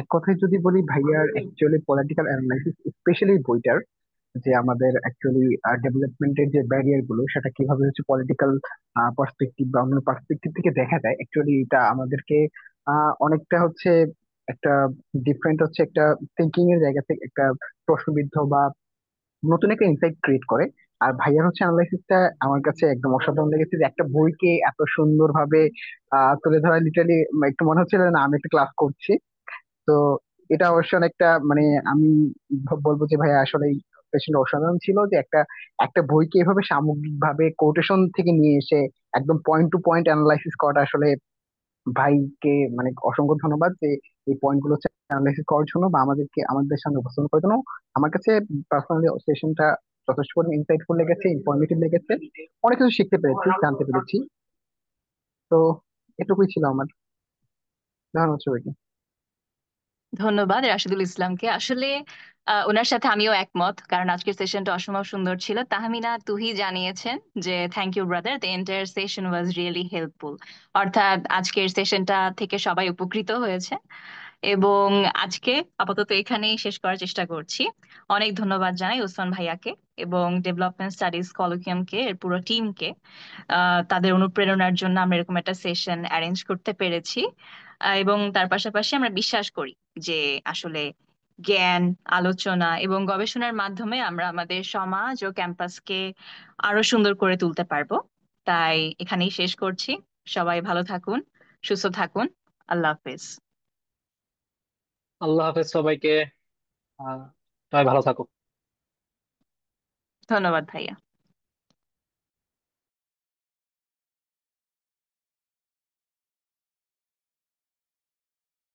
এক কথায় যদি বলি, ভাইয়ার অ্যাকচুয়ালি পলিটিক্যাল অ্যানালাইসিস, স্পেশালি বইটার, যে আমাদের অ্যাকচুয়ালি ডেভেলপমেন্টের যে ব্যারিয়ার গুলো, সেটা কিভাবে হচ্ছে পলিটিক্যাল পার্সপেক্টিভ বা অন্য পার্সপেক্টিভ থেকে দেখা যায়, অ্যাকচুয়ালি এটা আমাদেরকে অনেকটা হচ্ছে একটা ডিফারেন্ট হচ্ছে একটা থিঙ্কিং এর জায়গা থেকে একটা প্রশ্নবিদ্ধ বা নতুন একটা ইনসাইট ক্রিয়েট করে। আর ভাইয়ার হচ্ছে অ্যানালাইসিসটা আমার কাছে একদম অসাধারণ লেগেছে, যে একটা বইকে এত সুন্দর ভাবে তুলে ধরা, লিটারালি একটু মনে হচ্ছিল না আমি একটা ক্লাস করছি। তো এটা অবশ্য অনেকটা মানে আমি বলবো যে ভাইয়া আসলে পেশেন্ট অসাধারণ ছিল, যে একটা একটা বইকে এভাবে সামগ্রিক ভাবে কোটেশন থেকে নিয়ে এসে একদম পয়েন্ট টু পয়েন্ট অ্যানালাইসিস করাটা আসলে ভাইকে মানে অসংখ্য ধন্যবাদ, যে এই পয়েন্ট গুলো অ্যানালাইসিস করার জন্য বা আমাদেরকে আমাদের সামনে উপস্থাপন করার জন্য। আমার কাছে পার্সোনালি সেশনটা যথেষ্ট পরিমাণ ইনসাইটফুল লেগেছে, ইনফরমেটিভ লেগেছে, অনেক কিছু শিখতে পেরেছি, জানতে পেরেছি। তো এটুকুই ছিল আমার। ধন্যবাদ সবাইকে। ধন্যবাদ রাশিদুল ইসলামকে। আসলে ওনার সাথে আমিও একমত, কারণ আজকের সেশনটা অসম্ভব সুন্দর ছিল। তাহমিনা তুহি জানিয়েছেন যে thank you brother, the entire session was really helpful. অর্থাৎ আজকের সেশনটা থেকে সবাই উপকৃত হয়েছে। এবং আজকে আপাতত এখানেই শেষ করার চেষ্টা করছি। অনেক ধন্যবাদ জানাই ওসমান ভাইয়াকে এবং ডেভেলপমেন্ট স্টাডিজ কলোকিয়ামকে, এর পুরো টিমকে। তাদের অনুপ্রেরণার জন্য আমরা এরকম একটা সেশন অ্যারেঞ্জ করতে পেরেছি। এবং তার পাশাপাশি আমরা বিশ্বাস করি যে আসলে জ্ঞান, আলোচনা এবং গবেষণার মাধ্যমে আমরা আমাদের সমাজ ও ক্যাম্পাসকে আরো সুন্দর করে তুলতে পারবো। তাই এখানেই শেষ করছি। সবাই ভালো থাকুন, সুস্থ থাকুন। আল্লাহ হাফেজ। আল্লাহ হাফেজ সবাইকে। আহ সবাই ভালো থাকো। ধন্যবাদ ভাইয়া।